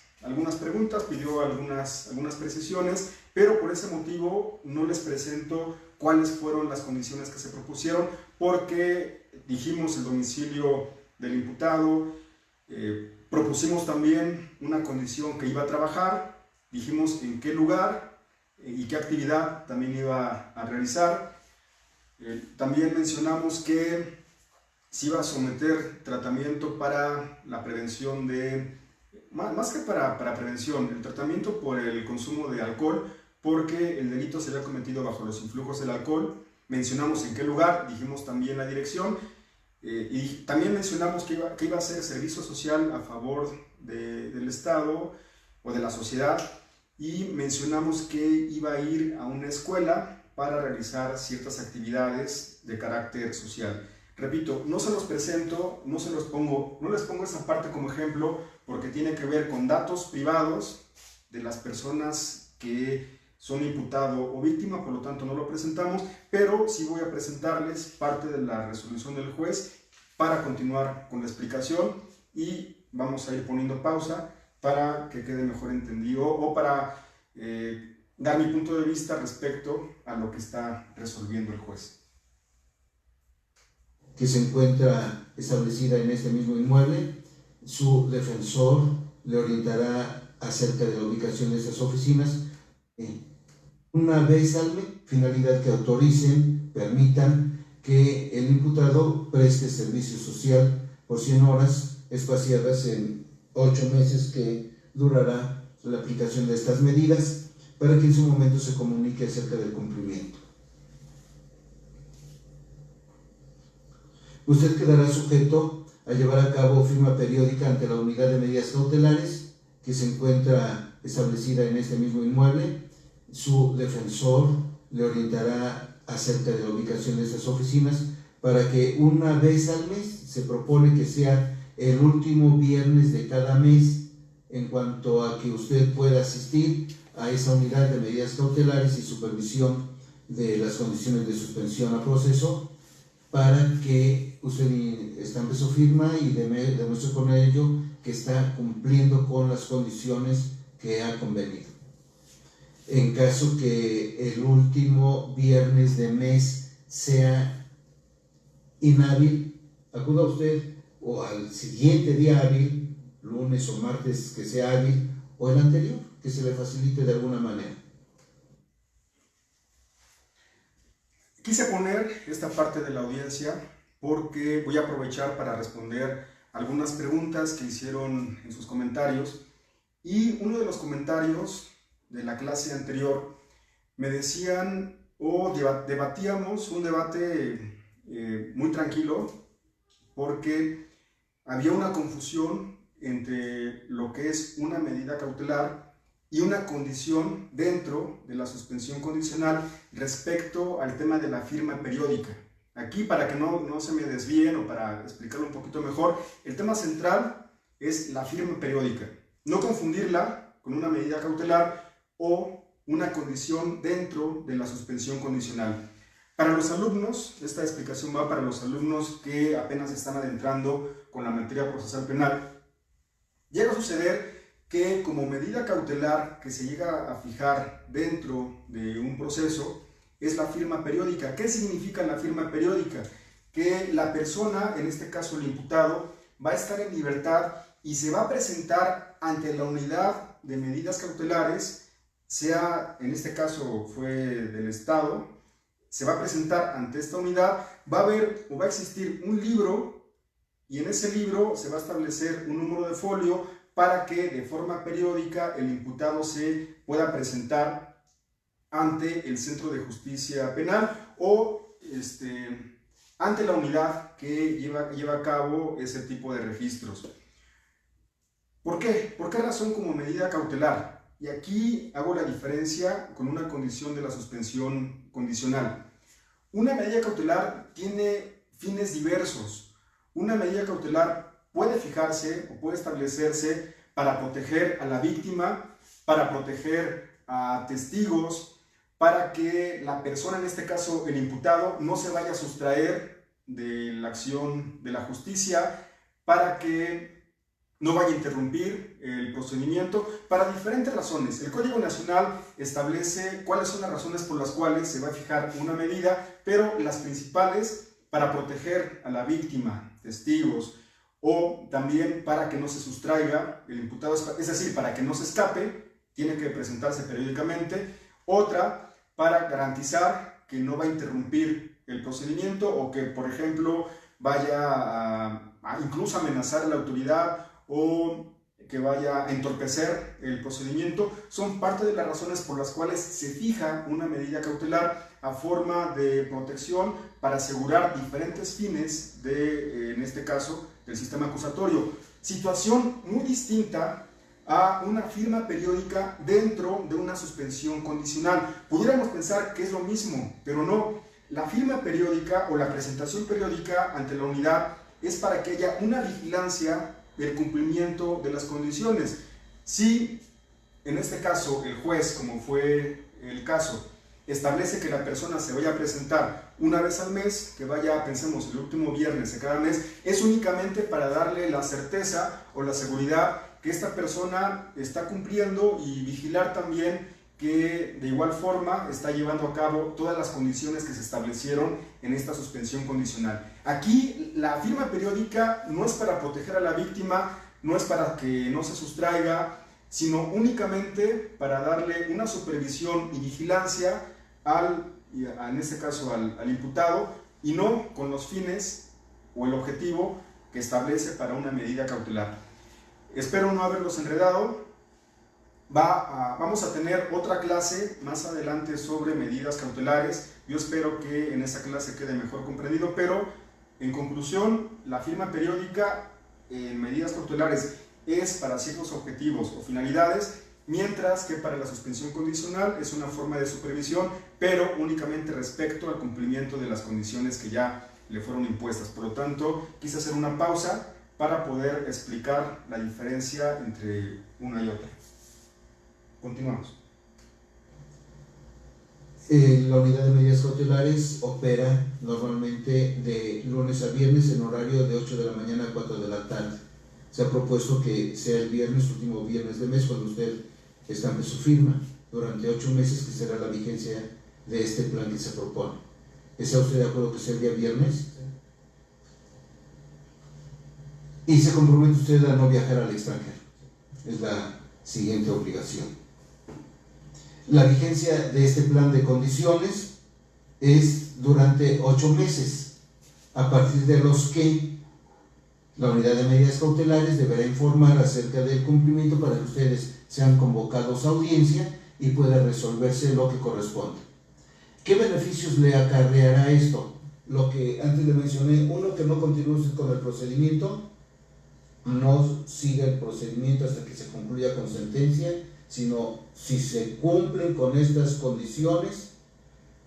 [SPEAKER 1] preguntas, pidió algunas precisiones, pero por ese motivo no les presento cuáles fueron las condiciones que se propusieron porque dijimos el domicilio del imputado, propusimos también una condición que iba a trabajar, dijimos en qué lugar y qué actividad también iba a realizar. También mencionamos que se iba a someter tratamiento para la prevención de, más que para prevención, el tratamiento por el consumo de alcohol, porque el delito se había cometido bajo los influjos del alcohol. Mencionamos en qué lugar, dijimos también la dirección, y también mencionamos que iba a ser servicio social a favor del Estado o de la sociedad, y mencionamos que iba a ir a una escuela para realizar ciertas actividades de carácter social. Repito, no se los presento, no les pongo esa parte como ejemplo porque tiene que ver con datos privados de las personas que son imputado o víctima, por lo tanto no lo presentamos, pero sí voy a presentarles parte de la resolución del juez para continuar con la explicación, y vamos a ir poniendo pausa para que quede mejor entendido o para dar mi punto de vista respecto a lo que está resolviendo el juez.
[SPEAKER 2] Que se encuentra establecida en este mismo inmueble. Su defensor le orientará acerca de la ubicación de estas oficinas. Una vez al mes, finalidad que autoricen, permitan que el imputado preste servicio social por 100 horas espaciadas en 8 meses que durará la aplicación de estas medidas, para que en su momento se comunique acerca del cumplimiento. Usted quedará sujeto a llevar a cabo firma periódica ante la unidad de medidas cautelares que se encuentra establecida en este mismo inmueble. Su defensor le orientará acerca de la ubicación de estas oficinas para que una vez al mes, se propone que sea el último viernes de cada mes, en cuanto a que usted pueda asistir a esa unidad de medidas cautelares y supervisión de las condiciones de suspensión a proceso, para que usted estampe su firma y demuestre con ello que está cumpliendo con las condiciones que ha convenido. En caso que el último viernes de mes sea inhábil, acuda usted o al siguiente día hábil, lunes o martes que sea hábil, o el anterior, que se le facilite de alguna manera.
[SPEAKER 1] Quise poner esta parte de la audiencia porque voy a aprovechar para responder algunas preguntas que hicieron en sus comentarios, y uno de los comentarios de la clase anterior me decían debatíamos un debate muy tranquilo, porque había una confusión entre lo que es una medida cautelar y una condición dentro de la suspensión condicional respecto al tema de la firma periódica. Aquí, para que no se me desvíen o para explicarlo un poquito mejor, el tema central es la firma periódica. No confundirla con una medida cautelar o una condición dentro de la suspensión condicional. Para los alumnos, esta explicación va para los alumnos que apenas están adentrando con la materia procesal penal. Llega a suceder que como medida cautelar que se llega a fijar dentro de un proceso es la firma periódica. ¿Qué significa la firma periódica? Que la persona, en este caso el imputado, va a estar en libertad y se va a presentar ante la unidad de medidas cautelares, sea, en este caso fue del Estado, se va a presentar ante esta unidad, va a existir un libro, y en ese libro se va a establecer un número de folio para que de forma periódica el imputado se pueda presentar ante el Centro de Justicia Penal o ante la unidad que lleva a cabo ese tipo de registros. ¿Por qué? ¿Por qué razón como medida cautelar? Y aquí hago la diferencia con una condición de la suspensión condicional. Una medida cautelar tiene fines diversos. Una medida cautelar puede fijarse o puede establecerse para proteger a la víctima, para proteger a testigos, para que la persona, en este caso el imputado, no se vaya a sustraer de la acción de la justicia, para que no vaya a interrumpir el procedimiento, para diferentes razones. El Código Nacional establece cuáles son las razones por las cuales se va a fijar una medida, pero las principales para proteger a la víctima, testigos, o también para que no se sustraiga el imputado, es decir, para que no se escape, tiene que presentarse periódicamente. Otra, para garantizar que no va a interrumpir el procedimiento o que, por ejemplo, vaya a incluso amenazar a la autoridad o que vaya a entorpecer el procedimiento, son parte de las razones por las cuales se fija una medida cautelar a forma de protección para asegurar diferentes fines en este caso, del sistema acusatorio. Situación muy distinta a una firma periódica dentro de una suspensión condicional. Pudiéramos pensar que es lo mismo, pero no. La firma periódica o la presentación periódica ante la unidad es para que haya una vigilancia del cumplimiento de las condiciones. Si en este caso el juez, como fue el caso, establece que la persona se vaya a presentar una vez al mes, que vaya, pensemos, el último viernes de cada mes, es únicamente para darle la certeza o la seguridad que esta persona está cumpliendo y vigilar también que de igual forma está llevando a cabo todas las condiciones que se establecieron en esta suspensión condicional. Aquí la firma periódica no es para proteger a la víctima, no es para que no se sustraiga, sino únicamente para darle una supervisión y vigilancia en este caso al imputado, y no con los fines o el objetivo que establece para una medida cautelar. Espero no haberlos enredado. Vamos a tener otra clase más adelante sobre medidas cautelares. Yo espero que en esa clase quede mejor comprendido, pero en conclusión, la firma periódica en medidas cautelares es para ciertos objetivos o finalidades, mientras que para la suspensión condicional es una forma de supervisión, pero únicamente respecto al cumplimiento de las condiciones que ya le fueron impuestas. Por lo tanto, quise hacer una pausa para poder explicar la diferencia entre una y otra. Continuamos.
[SPEAKER 2] La unidad de medidas cautelares opera normalmente de lunes a viernes en horario de 8 de la mañana a 4 de la tarde. Se ha propuesto que sea el viernes, último viernes de mes, cuando usted estampe su firma, durante 8 meses, que será la vigencia de este plan que se propone. ¿Está usted de acuerdo que sea el día viernes? Y se compromete usted a no viajar al extranjero. Es la siguiente obligación. La vigencia de este plan de condiciones es durante 8 meses, a partir de los que la unidad de medidas cautelares deberá informar acerca del cumplimiento para que ustedes sean convocados a audiencia y pueda resolverse lo que corresponda. ¿Qué beneficios le acarreará esto? Lo que antes le mencioné: uno, que no continúe usted con el procedimiento, no siga el procedimiento hasta que se concluya con sentencia, sino si se cumplen con estas condiciones,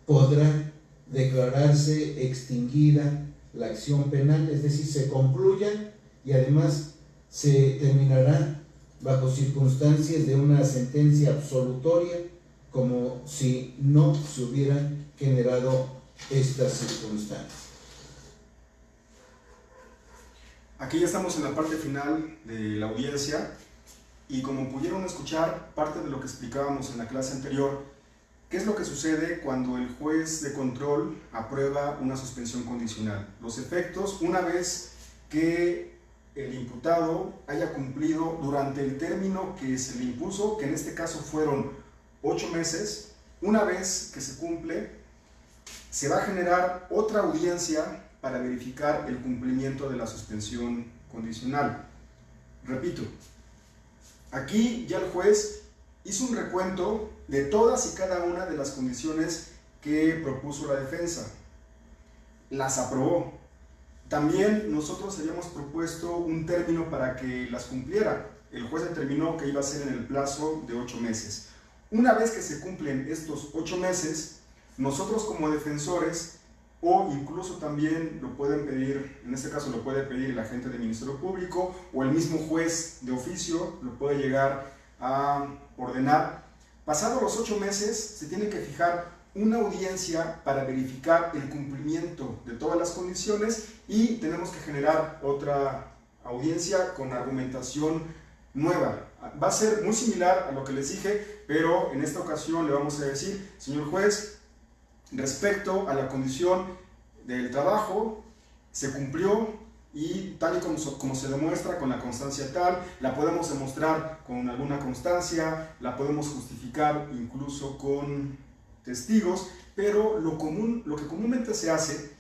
[SPEAKER 2] podrá declararse extinguida la acción penal, es decir, se concluya, y además se terminará bajo circunstancias de una sentencia absolutoria, como si no se hubieran generado estas circunstancias.
[SPEAKER 1] Aquí ya estamos en la parte final de la audiencia, y como pudieron escuchar parte de lo que explicábamos en la clase anterior, ¿qué es lo que sucede cuando el juez de control aprueba una suspensión condicional? Los efectos, una vez que el imputado haya cumplido durante el término que se le impuso, que en este caso fueron 8 meses, una vez que se cumple, se va a generar otra audiencia para verificar el cumplimiento de la suspensión condicional. Repito, aquí ya el juez hizo un recuento de todas y cada una de las condiciones que propuso la defensa. Las aprobó. También nosotros habíamos propuesto un término para que las cumpliera. El juez determinó que iba a ser en el plazo de 8 meses. Una vez que se cumplen estos 8 meses, nosotros como defensores, o incluso también lo pueden pedir, en este caso lo puede pedir el agente del Ministerio Público, o el mismo juez de oficio lo puede llegar a ordenar. Pasados los 8 meses, se tiene que fijar una audiencia para verificar el cumplimiento de todas las condiciones, y tenemos que generar otra audiencia con argumentación nueva. Va a ser muy similar a lo que les dije, pero en esta ocasión le vamos a decir: señor juez, respecto a la condición del trabajo, se cumplió, y tal y como se demuestra con la constancia tal, la podemos demostrar con alguna constancia, la podemos justificar incluso con testigos, pero lo que comúnmente se hace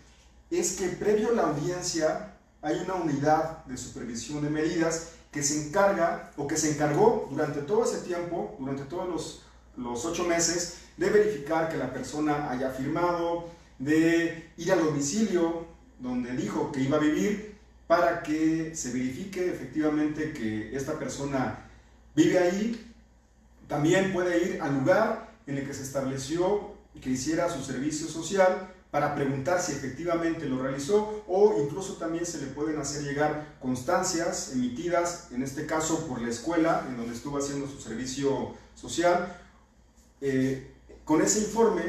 [SPEAKER 1] es que previo a la audiencia hay una unidad de supervisión de medidas que se encarga o que se encargó durante todo ese tiempo, durante todos los 8 meses, de verificar que la persona haya firmado, de ir al domicilio donde dijo que iba a vivir para que se verifique efectivamente que esta persona vive ahí. También puede ir al lugar en el que se estableció que hiciera su servicio social para preguntar si efectivamente lo realizó, o incluso también se le pueden hacer llegar constancias emitidas, en este caso por la escuela en donde estuvo haciendo su servicio social, con ese informe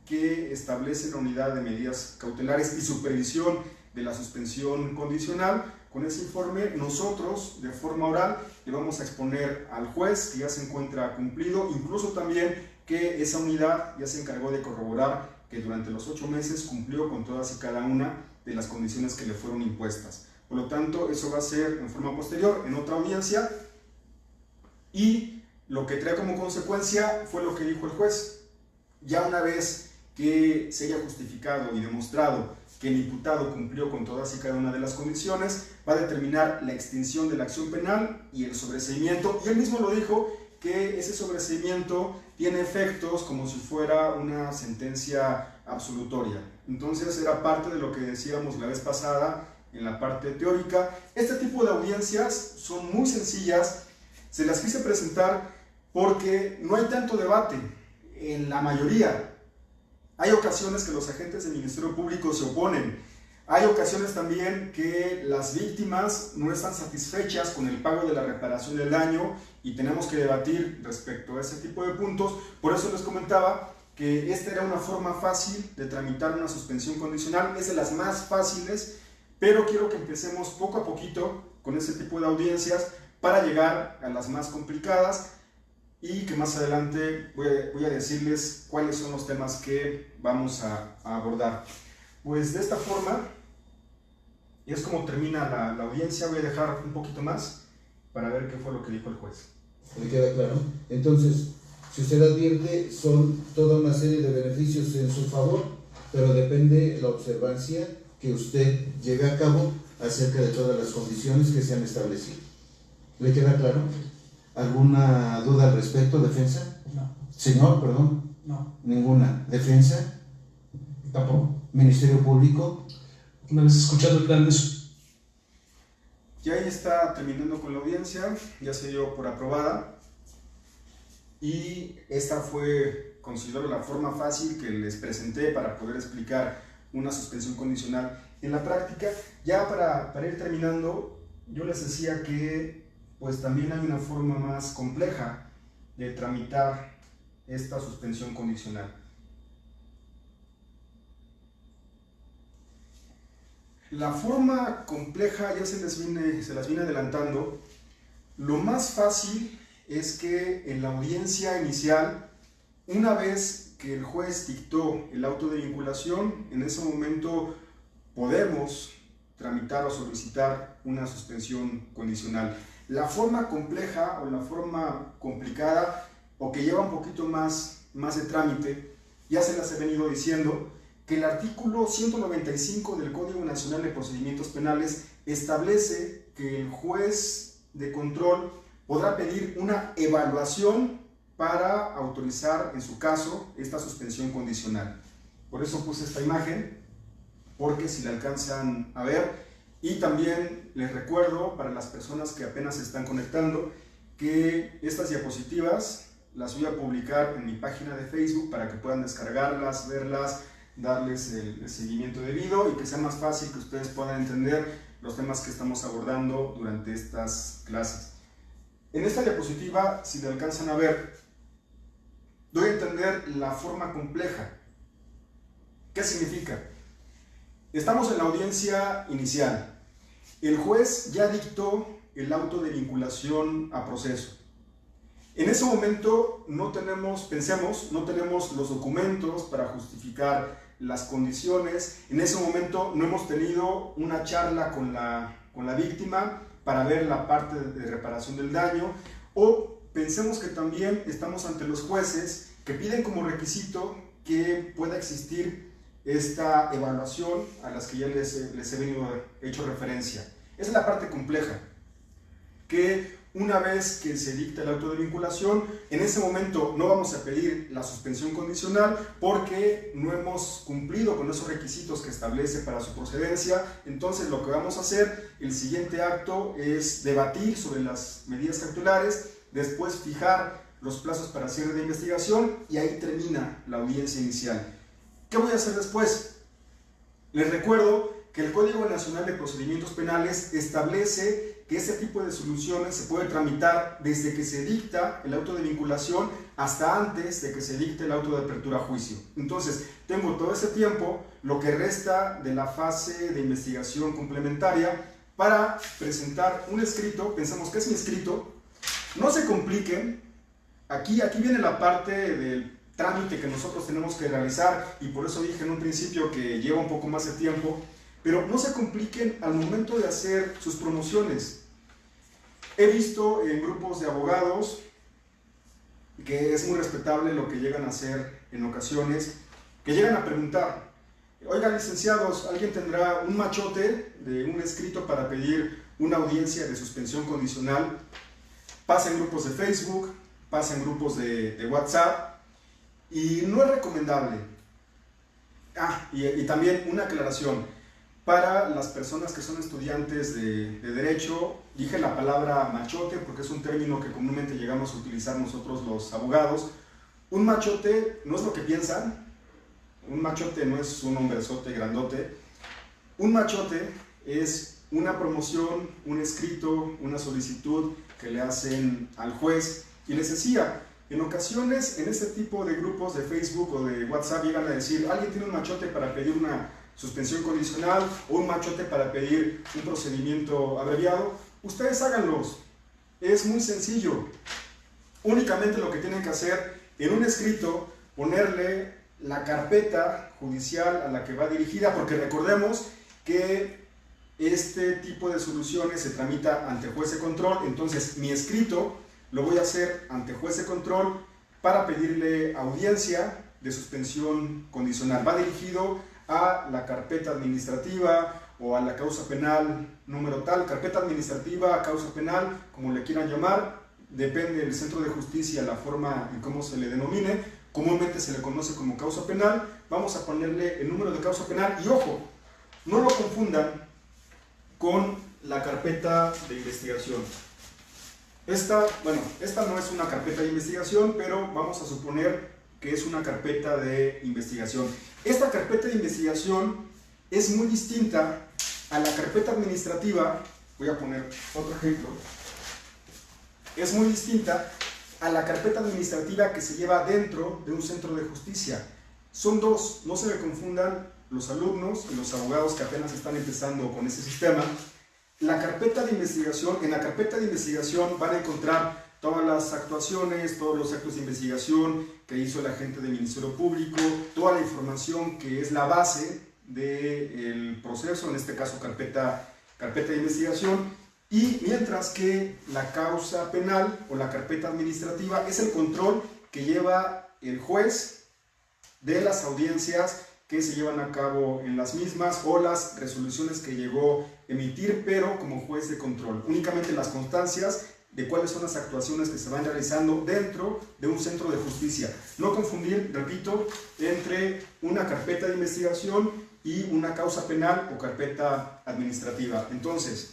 [SPEAKER 1] que establece la unidad de medidas cautelares y supervisión de la suspensión condicional. Con ese informe nosotros de forma oral le vamos a exponer al juez que ya se encuentra cumplido, incluso también que esa unidad ya se encargó de corroborar que durante los 8 meses cumplió con todas y cada una de las condiciones que le fueron impuestas. Por lo tanto, eso va a ser en forma posterior, en otra audiencia, y lo que trae como consecuencia fue lo que dijo el juez. Ya una vez que se haya justificado y demostrado que el imputado cumplió con todas y cada una de las condiciones, va a determinar la extinción de la acción penal y el sobreseimiento, y él mismo lo dijo, que ese sobreseimiento tiene efectos como si fuera una sentencia absolutoria. Entonces era parte de lo que decíamos la vez pasada en la parte teórica. Este tipo de audiencias son muy sencillas, se las quise presentar porque no hay tanto debate en la mayoría. Hay ocasiones que los agentes del Ministerio Público se oponen. Hay ocasiones también que las víctimas no están satisfechas con el pago de la reparación del daño y tenemos que debatir respecto a ese tipo de puntos. Por eso les comentaba que esta era una forma fácil de tramitar una suspensión condicional, es de las más fáciles, pero quiero que empecemos poco a poquito con ese tipo de audiencias para llegar a las más complicadas, y que más adelante voy a decirles cuáles son los temas que vamos a abordar. Pues de esta forma es como termina la audiencia. Voy a dejar un poquito más para ver qué fue lo que dijo el juez.
[SPEAKER 2] ¿Le queda claro? Entonces, si usted advierte, son toda una serie de beneficios en su favor, pero depende la observancia que usted lleve a cabo acerca de todas las condiciones que se han establecido. ¿Le queda claro? ¿Alguna duda al respecto, defensa?
[SPEAKER 4] No.
[SPEAKER 2] Señor, perdón.
[SPEAKER 4] No.
[SPEAKER 2] ¿Ninguna? ¿Defensa?
[SPEAKER 4] Tampoco.
[SPEAKER 2] ¿Ministerio Público?
[SPEAKER 4] Una vez escuchado el plan de
[SPEAKER 1] Ya ahí está terminando con la audiencia, ya se dio por aprobada, y esta fue, considero, la forma fácil que les presenté para poder explicar una suspensión condicional en la práctica. Ya para ir terminando, yo les decía que pues también hay una forma más compleja de tramitar esta suspensión condicional. La forma compleja ya se las viene adelantando. Lo más fácil es que en la audiencia inicial, una vez que el juez dictó el auto de vinculación, en ese momento podemos tramitar o solicitar una suspensión condicional. La forma compleja o la forma complicada, o que lleva un poquito más de trámite, ya se las he venido diciendo, que el artículo 195 del Código Nacional de Procedimientos Penales establece que el juez de control podrá pedir una evaluación para autorizar, en su caso, esta suspensión condicional. Por eso puse esta imagen, porque si la alcanzan a ver, y también les recuerdo, para las personas que apenas se están conectando, que estas diapositivas las voy a publicar en mi página de Facebook para que puedan descargarlas, verlas, darles el seguimiento debido y que sea más fácil que ustedes puedan entender los temas que estamos abordando durante estas clases. En esta diapositiva, si la alcanzan a ver, doy a entender la forma compleja. ¿Qué significa? Estamos en la audiencia inicial. El juez ya dictó el auto de vinculación a proceso. En ese momento no tenemos los documentos para justificar las condiciones. En ese momento no hemos tenido una charla con la víctima para ver la parte de reparación del daño, o pensemos que también estamos ante los jueces que piden como requisito que pueda existir esta evaluación a las que ya les he hecho referencia. Esa es la parte compleja, que una vez que se dicta el auto de vinculación, en ese momento no vamos a pedir la suspensión condicional porque no hemos cumplido con esos requisitos que establece para su procedencia. Entonces lo que vamos a hacer, el siguiente acto es debatir sobre las medidas cautelares, después fijar los plazos para cierre de investigación y ahí termina la audiencia inicial. ¿Qué voy a hacer después? Les recuerdo que el Código Nacional de Procedimientos Penales establece que este tipo de soluciones se puede tramitar desde que se dicta el auto de vinculación hasta antes de que se dicte el auto de apertura a juicio. Entonces, tengo todo ese tiempo, lo que resta de la fase de investigación complementaria, para presentar un escrito. Pensamos que es mi escrito. No se compliquen. Aquí viene la parte del trámite que nosotros tenemos que realizar, y por eso dije en un principio que lleva un poco más de tiempo. Pero no se compliquen al momento de hacer sus promociones. He visto en grupos de abogados que es muy respetable lo que llegan a hacer en ocasiones, que llegan a preguntar: oigan, licenciados, ¿alguien tendrá un machote de un escrito para pedir una audiencia de suspensión condicional? Pasa en grupos de Facebook, pasa en grupos de WhatsApp, y no es recomendable. Y también una aclaración. Para las personas que son estudiantes de Derecho, dije la palabra machote porque es un término que comúnmente llegamos a utilizar nosotros los abogados. Un machote no es lo que piensan. Un machote no es un hombrezote grandote. Un machote es una promoción, un escrito, una solicitud que le hacen al juez. Y les decía, en ocasiones en este tipo de grupos de Facebook o de WhatsApp llegan a decir: alguien tiene un machote para pedir una suspensión condicional o un machote para pedir un procedimiento abreviado. Ustedes háganlos, es muy sencillo. Únicamente lo que tienen que hacer en un escrito, ponerle la carpeta judicial a la que va dirigida, porque recordemos que este tipo de soluciones se tramita ante juez de control. Entonces mi escrito lo voy a hacer ante juez de control para pedirle audiencia de suspensión condicional. Va dirigido a la carpeta administrativa o a la causa penal número tal, carpeta administrativa, causa penal, como le quieran llamar, depende del centro de justicia la forma en cómo se le denomine. Comúnmente se le conoce como causa penal. Vamos a ponerle el número de causa penal y ojo, no lo confundan con la carpeta de investigación. Esta no es una carpeta de investigación, pero vamos a suponer que es una carpeta de investigación. Esta carpeta de investigación es muy distinta a la carpeta administrativa. Voy a poner otro ejemplo. Es muy distinta a la carpeta administrativa que se lleva dentro de un centro de justicia. Son dos, no se me confundan los alumnos y los abogados que apenas están empezando con ese sistema. La carpeta de investigación, en la carpeta de investigación van a encontrar todas las actuaciones, todos los actos de investigación que hizo el agente del Ministerio Público, toda la información que es la base del proceso, en este caso carpeta de investigación, y mientras que la causa penal o la carpeta administrativa es el control que lleva el juez de las audiencias que se llevan a cabo en las mismas o las resoluciones que llegó a emitir, pero como juez de control. Únicamente las constancias de cuáles son las actuaciones que se van realizando dentro de un centro de justicia. No confundir, repito, entre una carpeta de investigación y una causa penal o carpeta administrativa. Entonces,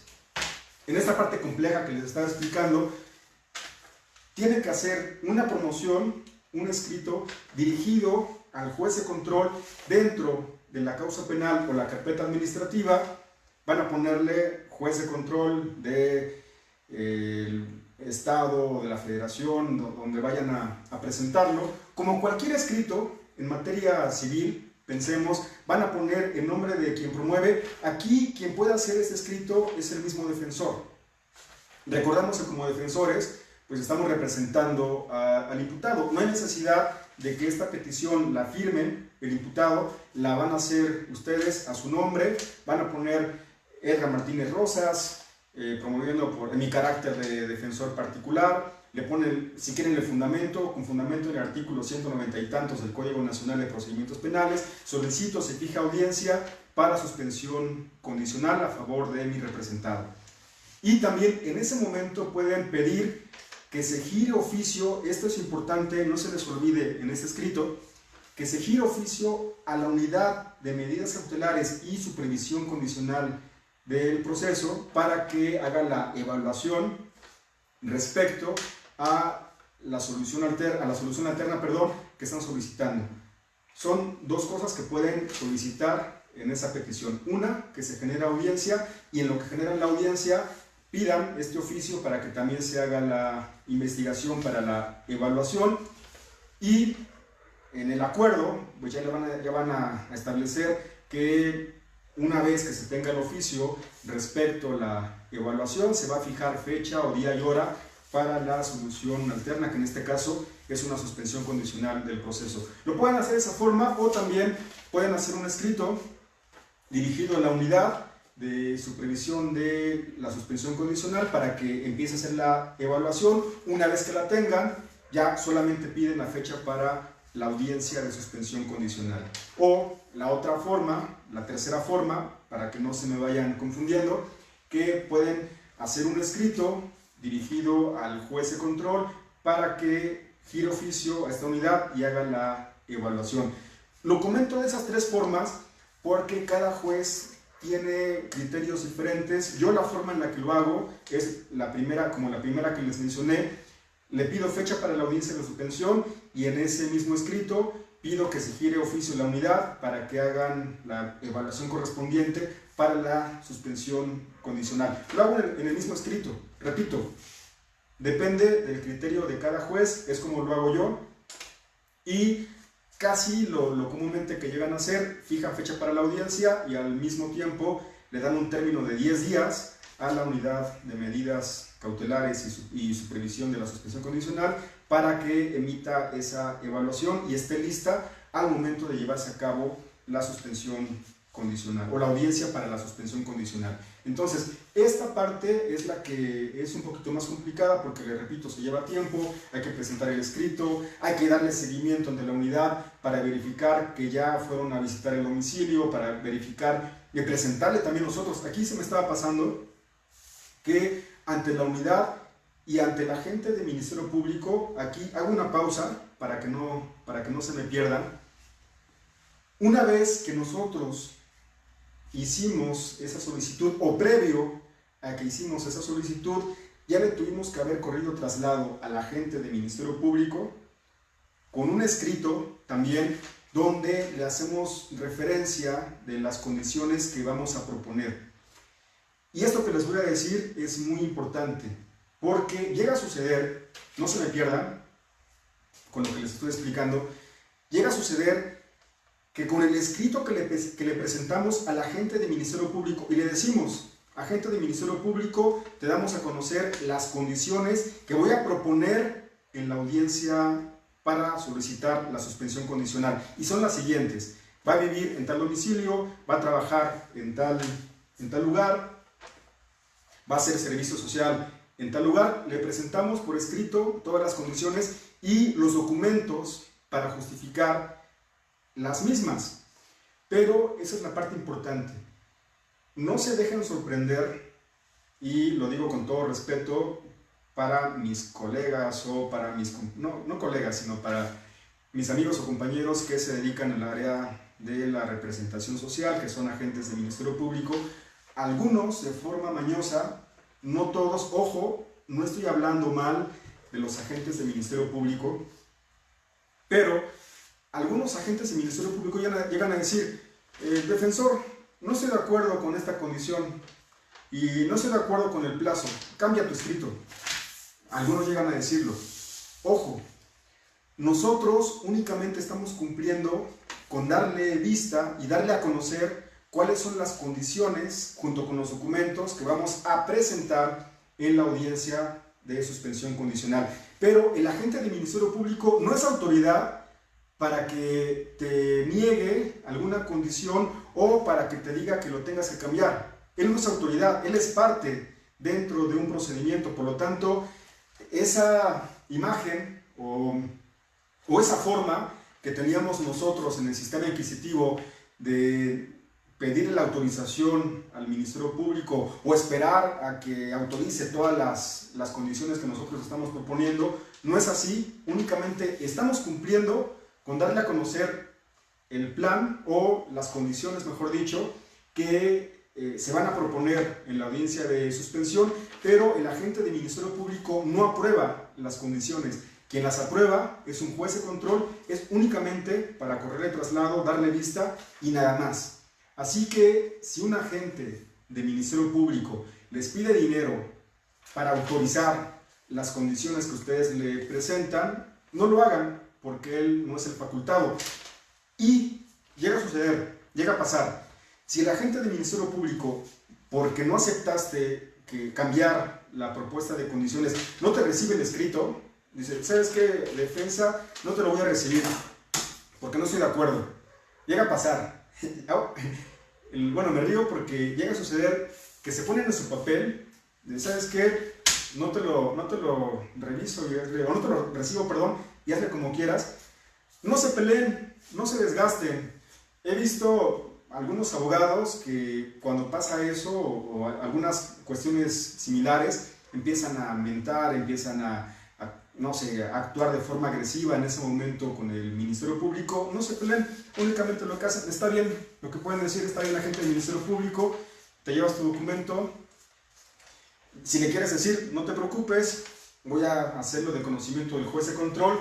[SPEAKER 1] en esta parte compleja que les estaba explicando, tienen que hacer una promoción, un escrito dirigido al juez de control dentro de la causa penal o la carpeta administrativa. Van a ponerle juez de control de el estado, de la federación, donde vayan a presentarlo. Como cualquier escrito en materia civil, pensemos, van a poner el nombre de quien promueve. Aquí quien puede hacer este escrito es el mismo defensor. Recordamos que como defensores pues estamos representando al imputado. No hay necesidad de que esta petición la firmen el imputado, la van a hacer ustedes a su nombre. Van a poner Edgar Martínez Rosas, promoviendo en mi carácter de defensor particular, le ponen, si quieren, el fundamento, con fundamento en el artículo 190 y tantos del Código Nacional de Procedimientos Penales, solicito se fija audiencia para suspensión condicional a favor de mi representado. Y también en ese momento pueden pedir que se gire oficio, esto es importante, no se les olvide en este escrito, que se gire oficio a la unidad de medidas cautelares y supervisión condicional del proceso para que haga la evaluación respecto a la solución alterna, que están solicitando. Son dos cosas que pueden solicitar en esa petición. Una, que se genere audiencia, y en lo que generan la audiencia pidan este oficio para que también se haga la investigación para la evaluación, y en el acuerdo pues ya van a establecer que una vez que se tenga el oficio respecto a la evaluación, se va a fijar fecha o día y hora para la solución alterna, que en este caso es una suspensión condicional del proceso. Lo pueden hacer de esa forma, o también pueden hacer un escrito dirigido a la unidad de supervisión de la suspensión condicional para que empiece a hacer la evaluación. Una vez que la tengan, ya solamente piden la fecha para la audiencia de suspensión condicional. O la otra forma, la tercera forma, para que no se me vayan confundiendo, que pueden hacer un escrito dirigido al juez de control para que gire oficio a esta unidad y haga la evaluación. Lo comento de esas tres formas porque cada juez tiene criterios diferentes. Yo la forma en la que lo hago es la primera, como la primera que les mencioné. Le pido fecha para la audiencia de suspensión y en ese mismo escrito pido que se gire oficio a la unidad para que hagan la evaluación correspondiente para la suspensión condicional. Lo hago en el mismo escrito, repito, depende del criterio de cada juez, es como lo hago yo, y casi lo comúnmente que llegan a hacer, fijan fecha para la audiencia y al mismo tiempo le dan un término de 10 días a la unidad de medidas cautelares y supervisión de la suspensión condicional para que emita esa evaluación y esté lista al momento de llevarse a cabo la suspensión condicional o la audiencia para la suspensión condicional. Entonces, esta parte es la que es un poquito más complicada porque, le repito, se lleva tiempo, hay que presentar el escrito, hay que darle seguimiento ante la unidad para verificar que ya fueron a visitar el domicilio, para verificar y presentarle también nosotros. Aquí se me estaba pasando que ante la unidad y ante la gente del Ministerio Público, aquí hago una pausa para que no se me pierdan. Una vez que nosotros hicimos esa solicitud, o previo a que hicimos esa solicitud, ya le tuvimos que haber corrido traslado a la gente del Ministerio Público con un escrito también donde le hacemos referencia de las condiciones que vamos a proponer. Y esto que les voy a decir es muy importante, porque llega a suceder, no se me pierdan con lo que les estoy explicando, llega a suceder que con el escrito que le presentamos a la gente del Ministerio Público y le decimos, agente del Ministerio Público, te damos a conocer las condiciones que voy a proponer en la audiencia para solicitar la suspensión condicional, y son las siguientes: va a vivir en tal domicilio, va a trabajar en tal lugar, va a hacer servicio social en tal lugar. Le presentamos por escrito todas las condiciones y los documentos para justificar las mismas. Pero esa es la parte importante. No se dejen sorprender, y lo digo con todo respeto para mis colegas o para mis, no colegas, sino para mis amigos o compañeros que se dedican al área de la representación social, que son agentes del Ministerio Público. Algunos de forma mañosa, no todos, ojo, no estoy hablando mal de los agentes del Ministerio Público, pero algunos agentes del Ministerio Público llegan a decir, defensor, no estoy de acuerdo con esta condición y no estoy de acuerdo con el plazo, cambia tu escrito. Algunos llegan a decirlo. Ojo, nosotros únicamente estamos cumpliendo con darle vista y darle a conocer cuáles son las condiciones junto con los documentos que vamos a presentar en la audiencia de suspensión condicional. Pero el agente del Ministerio Público no es autoridad para que te niegue alguna condición o para que te diga que lo tengas que cambiar. Él no es autoridad, él es parte dentro de un procedimiento. Por lo tanto, esa imagen o esa forma que teníamos nosotros en el sistema inquisitivo de pedir la autorización al Ministerio Público o esperar a que autorice todas las condiciones que nosotros estamos proponiendo, no es así. Únicamente estamos cumpliendo con darle a conocer el plan o las condiciones, mejor dicho, que se van a proponer en la audiencia de suspensión, pero el agente del Ministerio Público no aprueba las condiciones. Quien las aprueba es un juez de control, es únicamente para correr el traslado, darle vista y nada más. Así que si un agente del Ministerio Público les pide dinero para autorizar las condiciones que ustedes le presentan, no lo hagan porque él no es el facultado. Y llega a suceder, llega a pasar, si el agente del Ministerio Público, porque no aceptaste cambiar la propuesta de condiciones, no te recibe el escrito, dice, ¿sabes qué, defensa? No te lo voy a recibir porque no estoy de acuerdo. Llega a pasar. Bueno, me río porque llega a suceder que se ponen en su papel, de, ¿sabes qué? No te lo reviso, o no te lo recibo, perdón, y hazle como quieras. No se peleen, no se desgasten. He visto algunos abogados que cuando pasa eso o algunas cuestiones similares, empiezan a mentar, empiezan a no sé, actuar de forma agresiva en ese momento con el Ministerio Público. No se peleen, únicamente lo que hacen, está bien, lo que pueden decir, está bien la gente del Ministerio Público, te llevas tu documento, si le quieres decir, no te preocupes, voy a hacerlo de conocimiento del juez de control,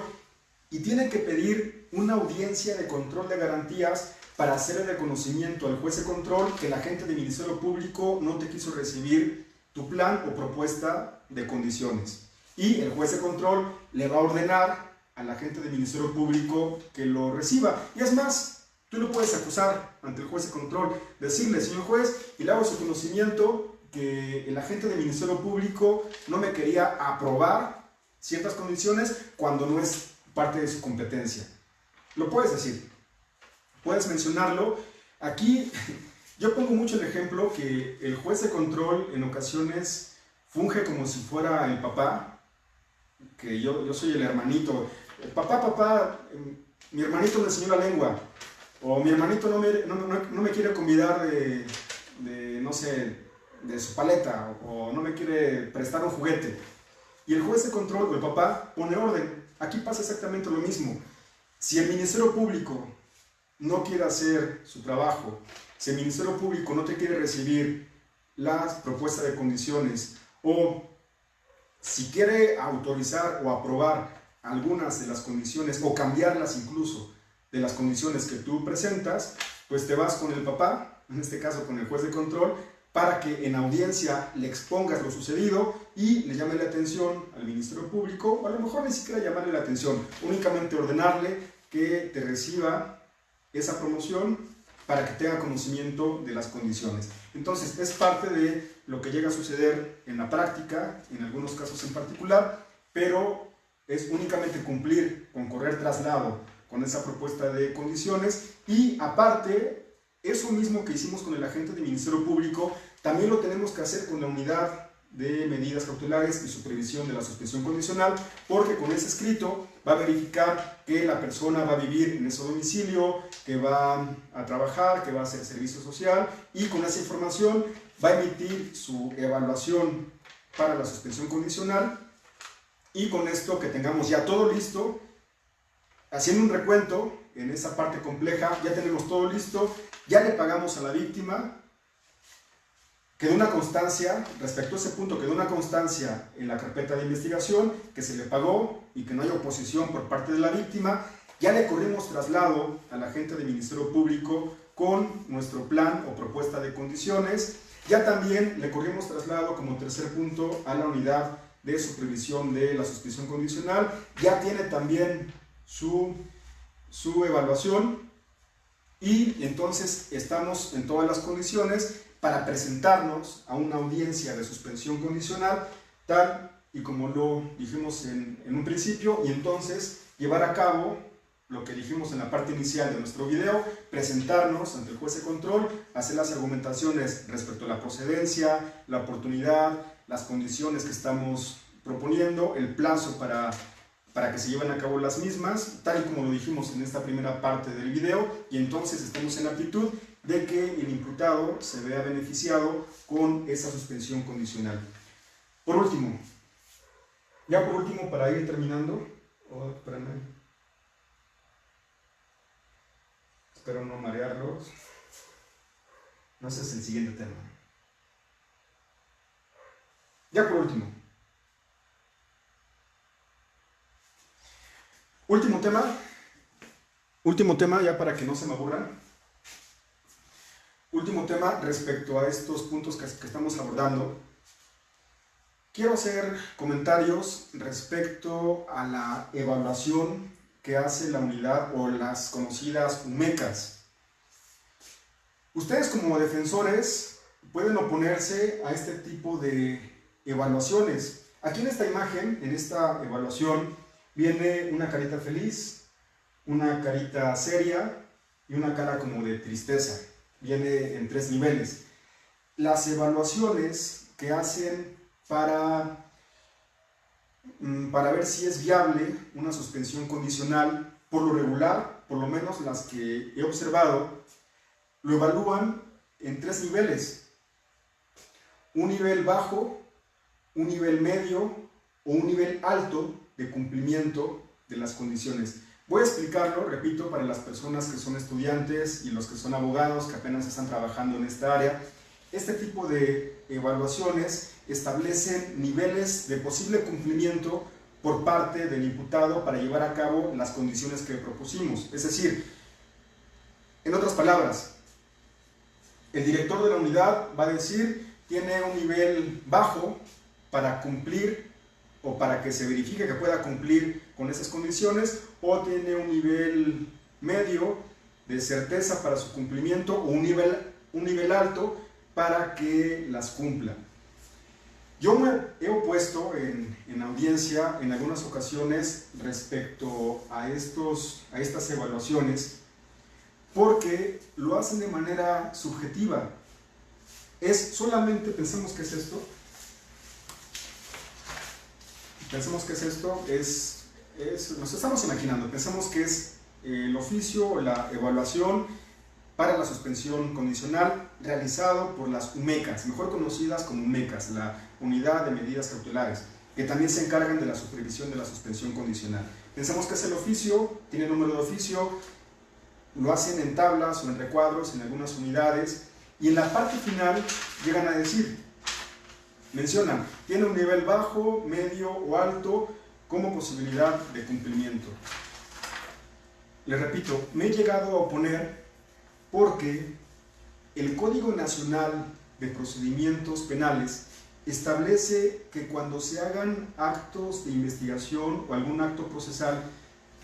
[SPEAKER 1] y tiene que pedir una audiencia de control de garantías para hacer el reconocimiento al juez de control que la gente del Ministerio Público no te quiso recibir tu plan o propuesta de condiciones. Y el juez de control le va a ordenar a la gente del Ministerio Público que lo reciba. Y es más, tú lo puedes acusar ante el juez de control, decirle, señor juez, y le hago su conocimiento que el agente del Ministerio Público no me quería aprobar ciertas condiciones cuando no es parte de su competencia. Lo puedes decir, puedes mencionarlo. Aquí yo pongo mucho el ejemplo que el juez de control en ocasiones funge como si fuera el papá, que yo soy el hermanito. Papá, mi hermanito me enseñó la lengua, o mi hermanito no me quiere convidar no sé, de su paleta, o no me quiere prestar un juguete. Y el juez de control o el papá pone orden. Aquí pasa exactamente lo mismo. Si el Ministerio Público no quiere hacer su trabajo, si el Ministerio Público no te quiere recibir las propuestas de condiciones, o si quiere autorizar o aprobar algunas de las condiciones o cambiarlas incluso de las condiciones que tú presentas, pues te vas con el papá, en este caso con el juez de control, para que en audiencia le expongas lo sucedido y le llame la atención al Ministerio Público, o a lo mejor ni siquiera llamarle la atención, únicamente ordenarle que te reciba esa promoción para que tenga conocimiento de las condiciones. Entonces, es parte de lo que llega a suceder en la práctica, en algunos casos en particular, pero es únicamente cumplir con correr traslado con esa propuesta de condiciones, y aparte, eso mismo que hicimos con el agente del Ministerio Público, también lo tenemos que hacer con la unidad de medidas cautelares y supervisión de la suspensión condicional, porque con ese escrito va a verificar que la persona va a vivir en ese domicilio, que va a trabajar, que va a hacer servicio social, y con esa información va a emitir su evaluación para la suspensión condicional, y con esto que tengamos ya todo listo, haciendo un recuento en esa parte compleja, ya tenemos todo listo, ya le pagamos a la víctima, quedó una constancia, respecto a ese punto, quedó una constancia en la carpeta de investigación que se le pagó y que no hay oposición por parte de la víctima. Ya le corrimos traslado a la gente del Ministerio Público con nuestro plan o propuesta de condiciones. Ya también le corrimos traslado como tercer punto a la unidad de supervisión de la suspensión condicional. Ya tiene también su evaluación, y entonces estamos en todas las condiciones para presentarnos a una audiencia de suspensión condicional, tal y como lo dijimos en un principio, y entonces llevar a cabo lo que dijimos en la parte inicial de nuestro video, presentarnos ante el juez de control, hacer las argumentaciones respecto a la procedencia, la oportunidad, las condiciones que estamos proponiendo el plazo para que se lleven a cabo las mismas, tal y como lo dijimos en esta primera parte del video, y entonces estamos en la actitud de que el imputado se vea beneficiado con esa suspensión condicional. Por último, para ir terminando, espero no marearlos, no, ese es el siguiente tema. Ya por último, último tema ya para que no se me aburran. Último tema respecto a estos puntos que estamos abordando. Quiero hacer comentarios respecto a la evaluación que hace la unidad o las conocidas UMECAS. Ustedes como defensores pueden oponerse a este tipo de evaluaciones. Aquí en esta imagen, en esta evaluación, viene una carita feliz, una carita seria y una cara como de tristeza. Viene en 3 niveles. Las evaluaciones que hacen para ver si es viable una suspensión condicional, por lo regular, por lo menos las que he observado, lo evalúan en 3 niveles. Un nivel bajo, un nivel medio o un nivel alto de cumplimiento de las condiciones. Voy a explicarlo, repito, para las personas que son estudiantes y los que son abogados que apenas están trabajando en esta área. Este tipo de evaluaciones establecen niveles de posible cumplimiento por parte del imputado para llevar a cabo las condiciones que propusimos. Es decir, en otras palabras, el director de la unidad va a decir, tiene un nivel bajo para cumplir o para que se verifique que pueda cumplir con esas condiciones, o tiene un nivel medio de certeza para su cumplimiento o un nivel alto para que las cumpla. Yo me he opuesto en audiencia en algunas ocasiones respecto a estas evaluaciones porque lo hacen de manera subjetiva. Pensemos que es esto. Nos estamos imaginando, pensemos que es el oficio o la evaluación para la suspensión condicional realizado por las UMECAS, mejor conocidas como UMECAS, la Unidad de Medidas Cautelares, que también se encargan de la supervisión de la suspensión condicional. Pensemos que es el oficio, tiene número de oficio, lo hacen en tablas o en recuadros en algunas unidades, y en la parte final llegan a decir, mencionan, tiene un nivel bajo, medio o alto como posibilidad de cumplimiento. Les repito, me he llegado a oponer porque el Código Nacional de Procedimientos Penales establece que cuando se hagan actos de investigación o algún acto procesal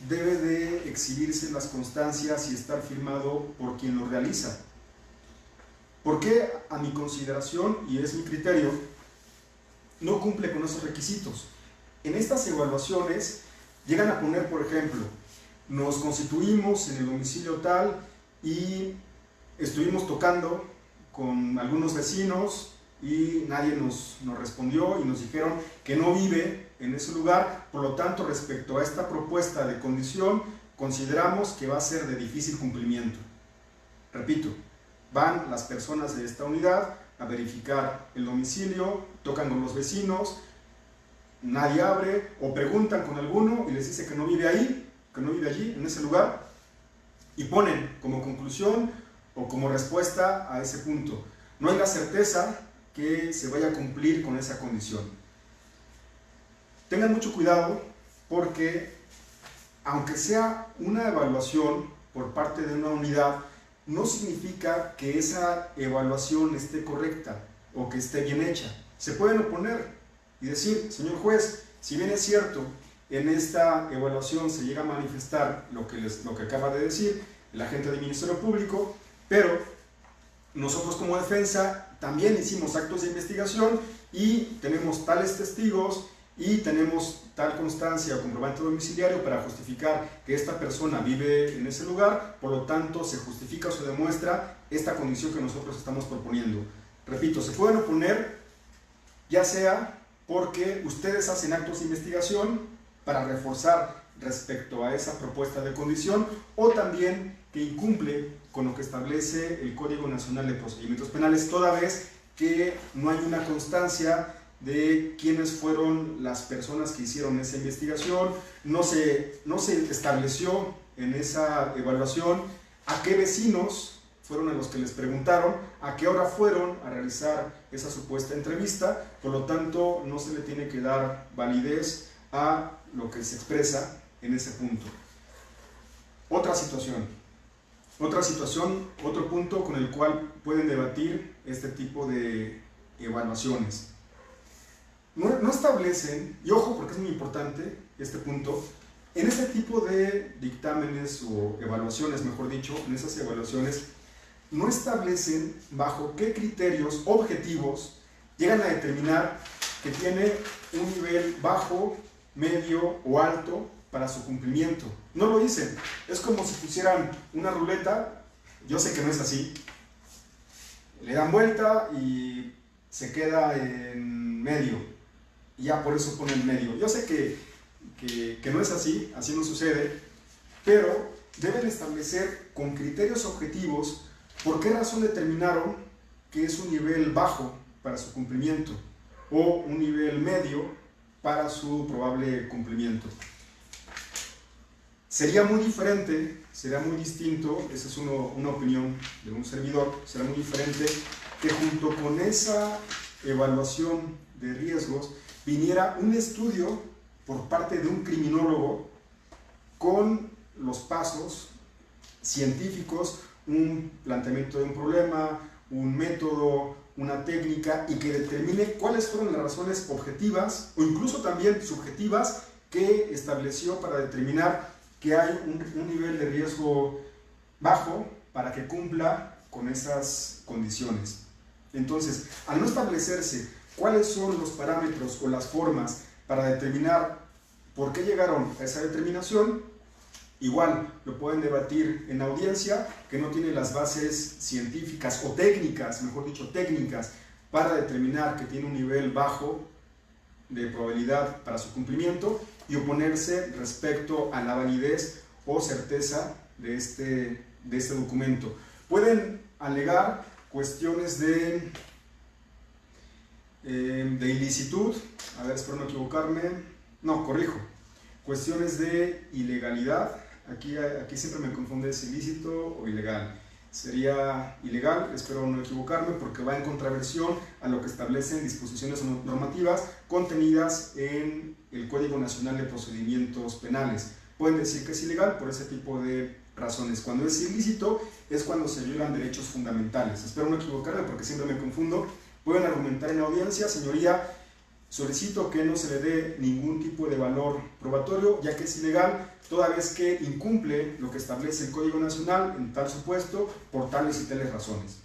[SPEAKER 1] debe de exhibirse las constancias y estar firmado por quien lo realiza. ¿Por qué, a mi consideración, y es mi criterio, no cumple con esos requisitos? En estas evaluaciones llegan a poner, por ejemplo, nos constituimos en el domicilio tal y estuvimos tocando con algunos vecinos y nadie nos respondió y nos dijeron que no vive en ese lugar, por lo tanto, respecto a esta propuesta de condición, consideramos que va a ser de difícil cumplimiento. Repito, van las personas de esta unidad a verificar el domicilio, tocan con los vecinos, nadie abre, o preguntan con alguno y les dice que no vive ahí, que no vive allí, en ese lugar, y ponen como conclusión o como respuesta a ese punto. No hay la certeza que se vaya a cumplir con esa condición. Tengan mucho cuidado porque, aunque sea una evaluación por parte de una unidad, no significa que esa evaluación esté correcta o que esté bien hecha. Se pueden oponer y decir, señor juez, si bien es cierto, en esta evaluación se llega a manifestar lo que acaba de decir el agente del Ministerio Público, pero nosotros como defensa también hicimos actos de investigación y tenemos tales testigos y tenemos tal constancia o comprobante domiciliario para justificar que esta persona vive en ese lugar, por lo tanto se justifica o se demuestra esta condición que nosotros estamos proponiendo. Repito, se pueden oponer ya sea porque ustedes hacen actos de investigación para reforzar respecto a esa propuesta de condición, o también que incumple con lo que establece el Código Nacional de Procedimientos Penales, toda vez que no hay una constancia de quiénes fueron las personas que hicieron esa investigación, no se estableció en esa evaluación a qué vecinos fueron a los que les preguntaron, a qué hora fueron a realizar esa supuesta entrevista, por lo tanto no se le tiene que dar validez a lo que se expresa en ese punto. Otra situación, otro punto con el cual pueden debatir este tipo de evaluaciones. No establecen, y ojo porque es muy importante este punto, en este tipo de dictámenes o evaluaciones, mejor dicho, en esas evaluaciones, no establecen bajo qué criterios objetivos llegan a determinar que tiene un nivel bajo, medio o alto para su cumplimiento. No lo dicen. Es como si pusieran una ruleta, yo sé que no es así, le dan vuelta y se queda en medio, y ya por eso ponen medio. Yo sé que no es así, así no sucede, pero deben establecer con criterios objetivos por qué razón determinaron que es un nivel bajo para su cumplimiento o un nivel medio para su probable cumplimiento. Sería muy diferente, será muy distinto, esa es una opinión de un servidor, será muy diferente que junto con esa evaluación de riesgos viniera un estudio por parte de un criminólogo con los pasos científicos, un planteamiento de un problema, un método, una técnica, y que determine cuáles fueron las razones objetivas o incluso también subjetivas que estableció para determinar que hay un nivel de riesgo bajo para que cumpla con esas condiciones. Entonces, al no establecerse cuáles son los parámetros o las formas para determinar por qué llegaron a esa determinación, igual lo pueden debatir en audiencia, que no tiene las bases científicas o técnicas, mejor dicho, técnicas, para determinar que tiene un nivel bajo de probabilidad para su cumplimiento, y oponerse respecto a la validez o certeza de este documento. Pueden alegar cuestiones de ilicitud, a ver, espero no equivocarme, no, corrijo, cuestiones de ilegalidad. Aquí siempre me confunde si ilícito o ilegal. Sería ilegal, espero no equivocarme, porque va en contraversión a lo que establecen disposiciones normativas contenidas en el Código Nacional de Procedimientos Penales. Pueden decir que es ilegal por ese tipo de razones. Cuando es ilícito es cuando se violan derechos fundamentales. Espero no equivocarme porque siempre me confundo. Pueden argumentar en audiencia, señoría, solicito que no se le dé ningún tipo de valor probatorio, ya que es ilegal, toda vez que incumple lo que establece el Código Nacional en tal supuesto por tales y tales razones.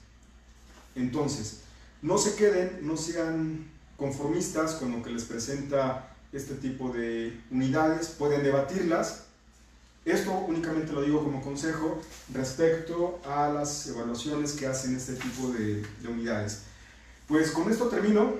[SPEAKER 1] Entonces, no se queden, no sean conformistas con lo que les presenta este tipo de unidades, pueden debatirlas. Esto únicamente lo digo como consejo respecto a las evaluaciones que hacen este tipo de unidades. Pues con esto termino.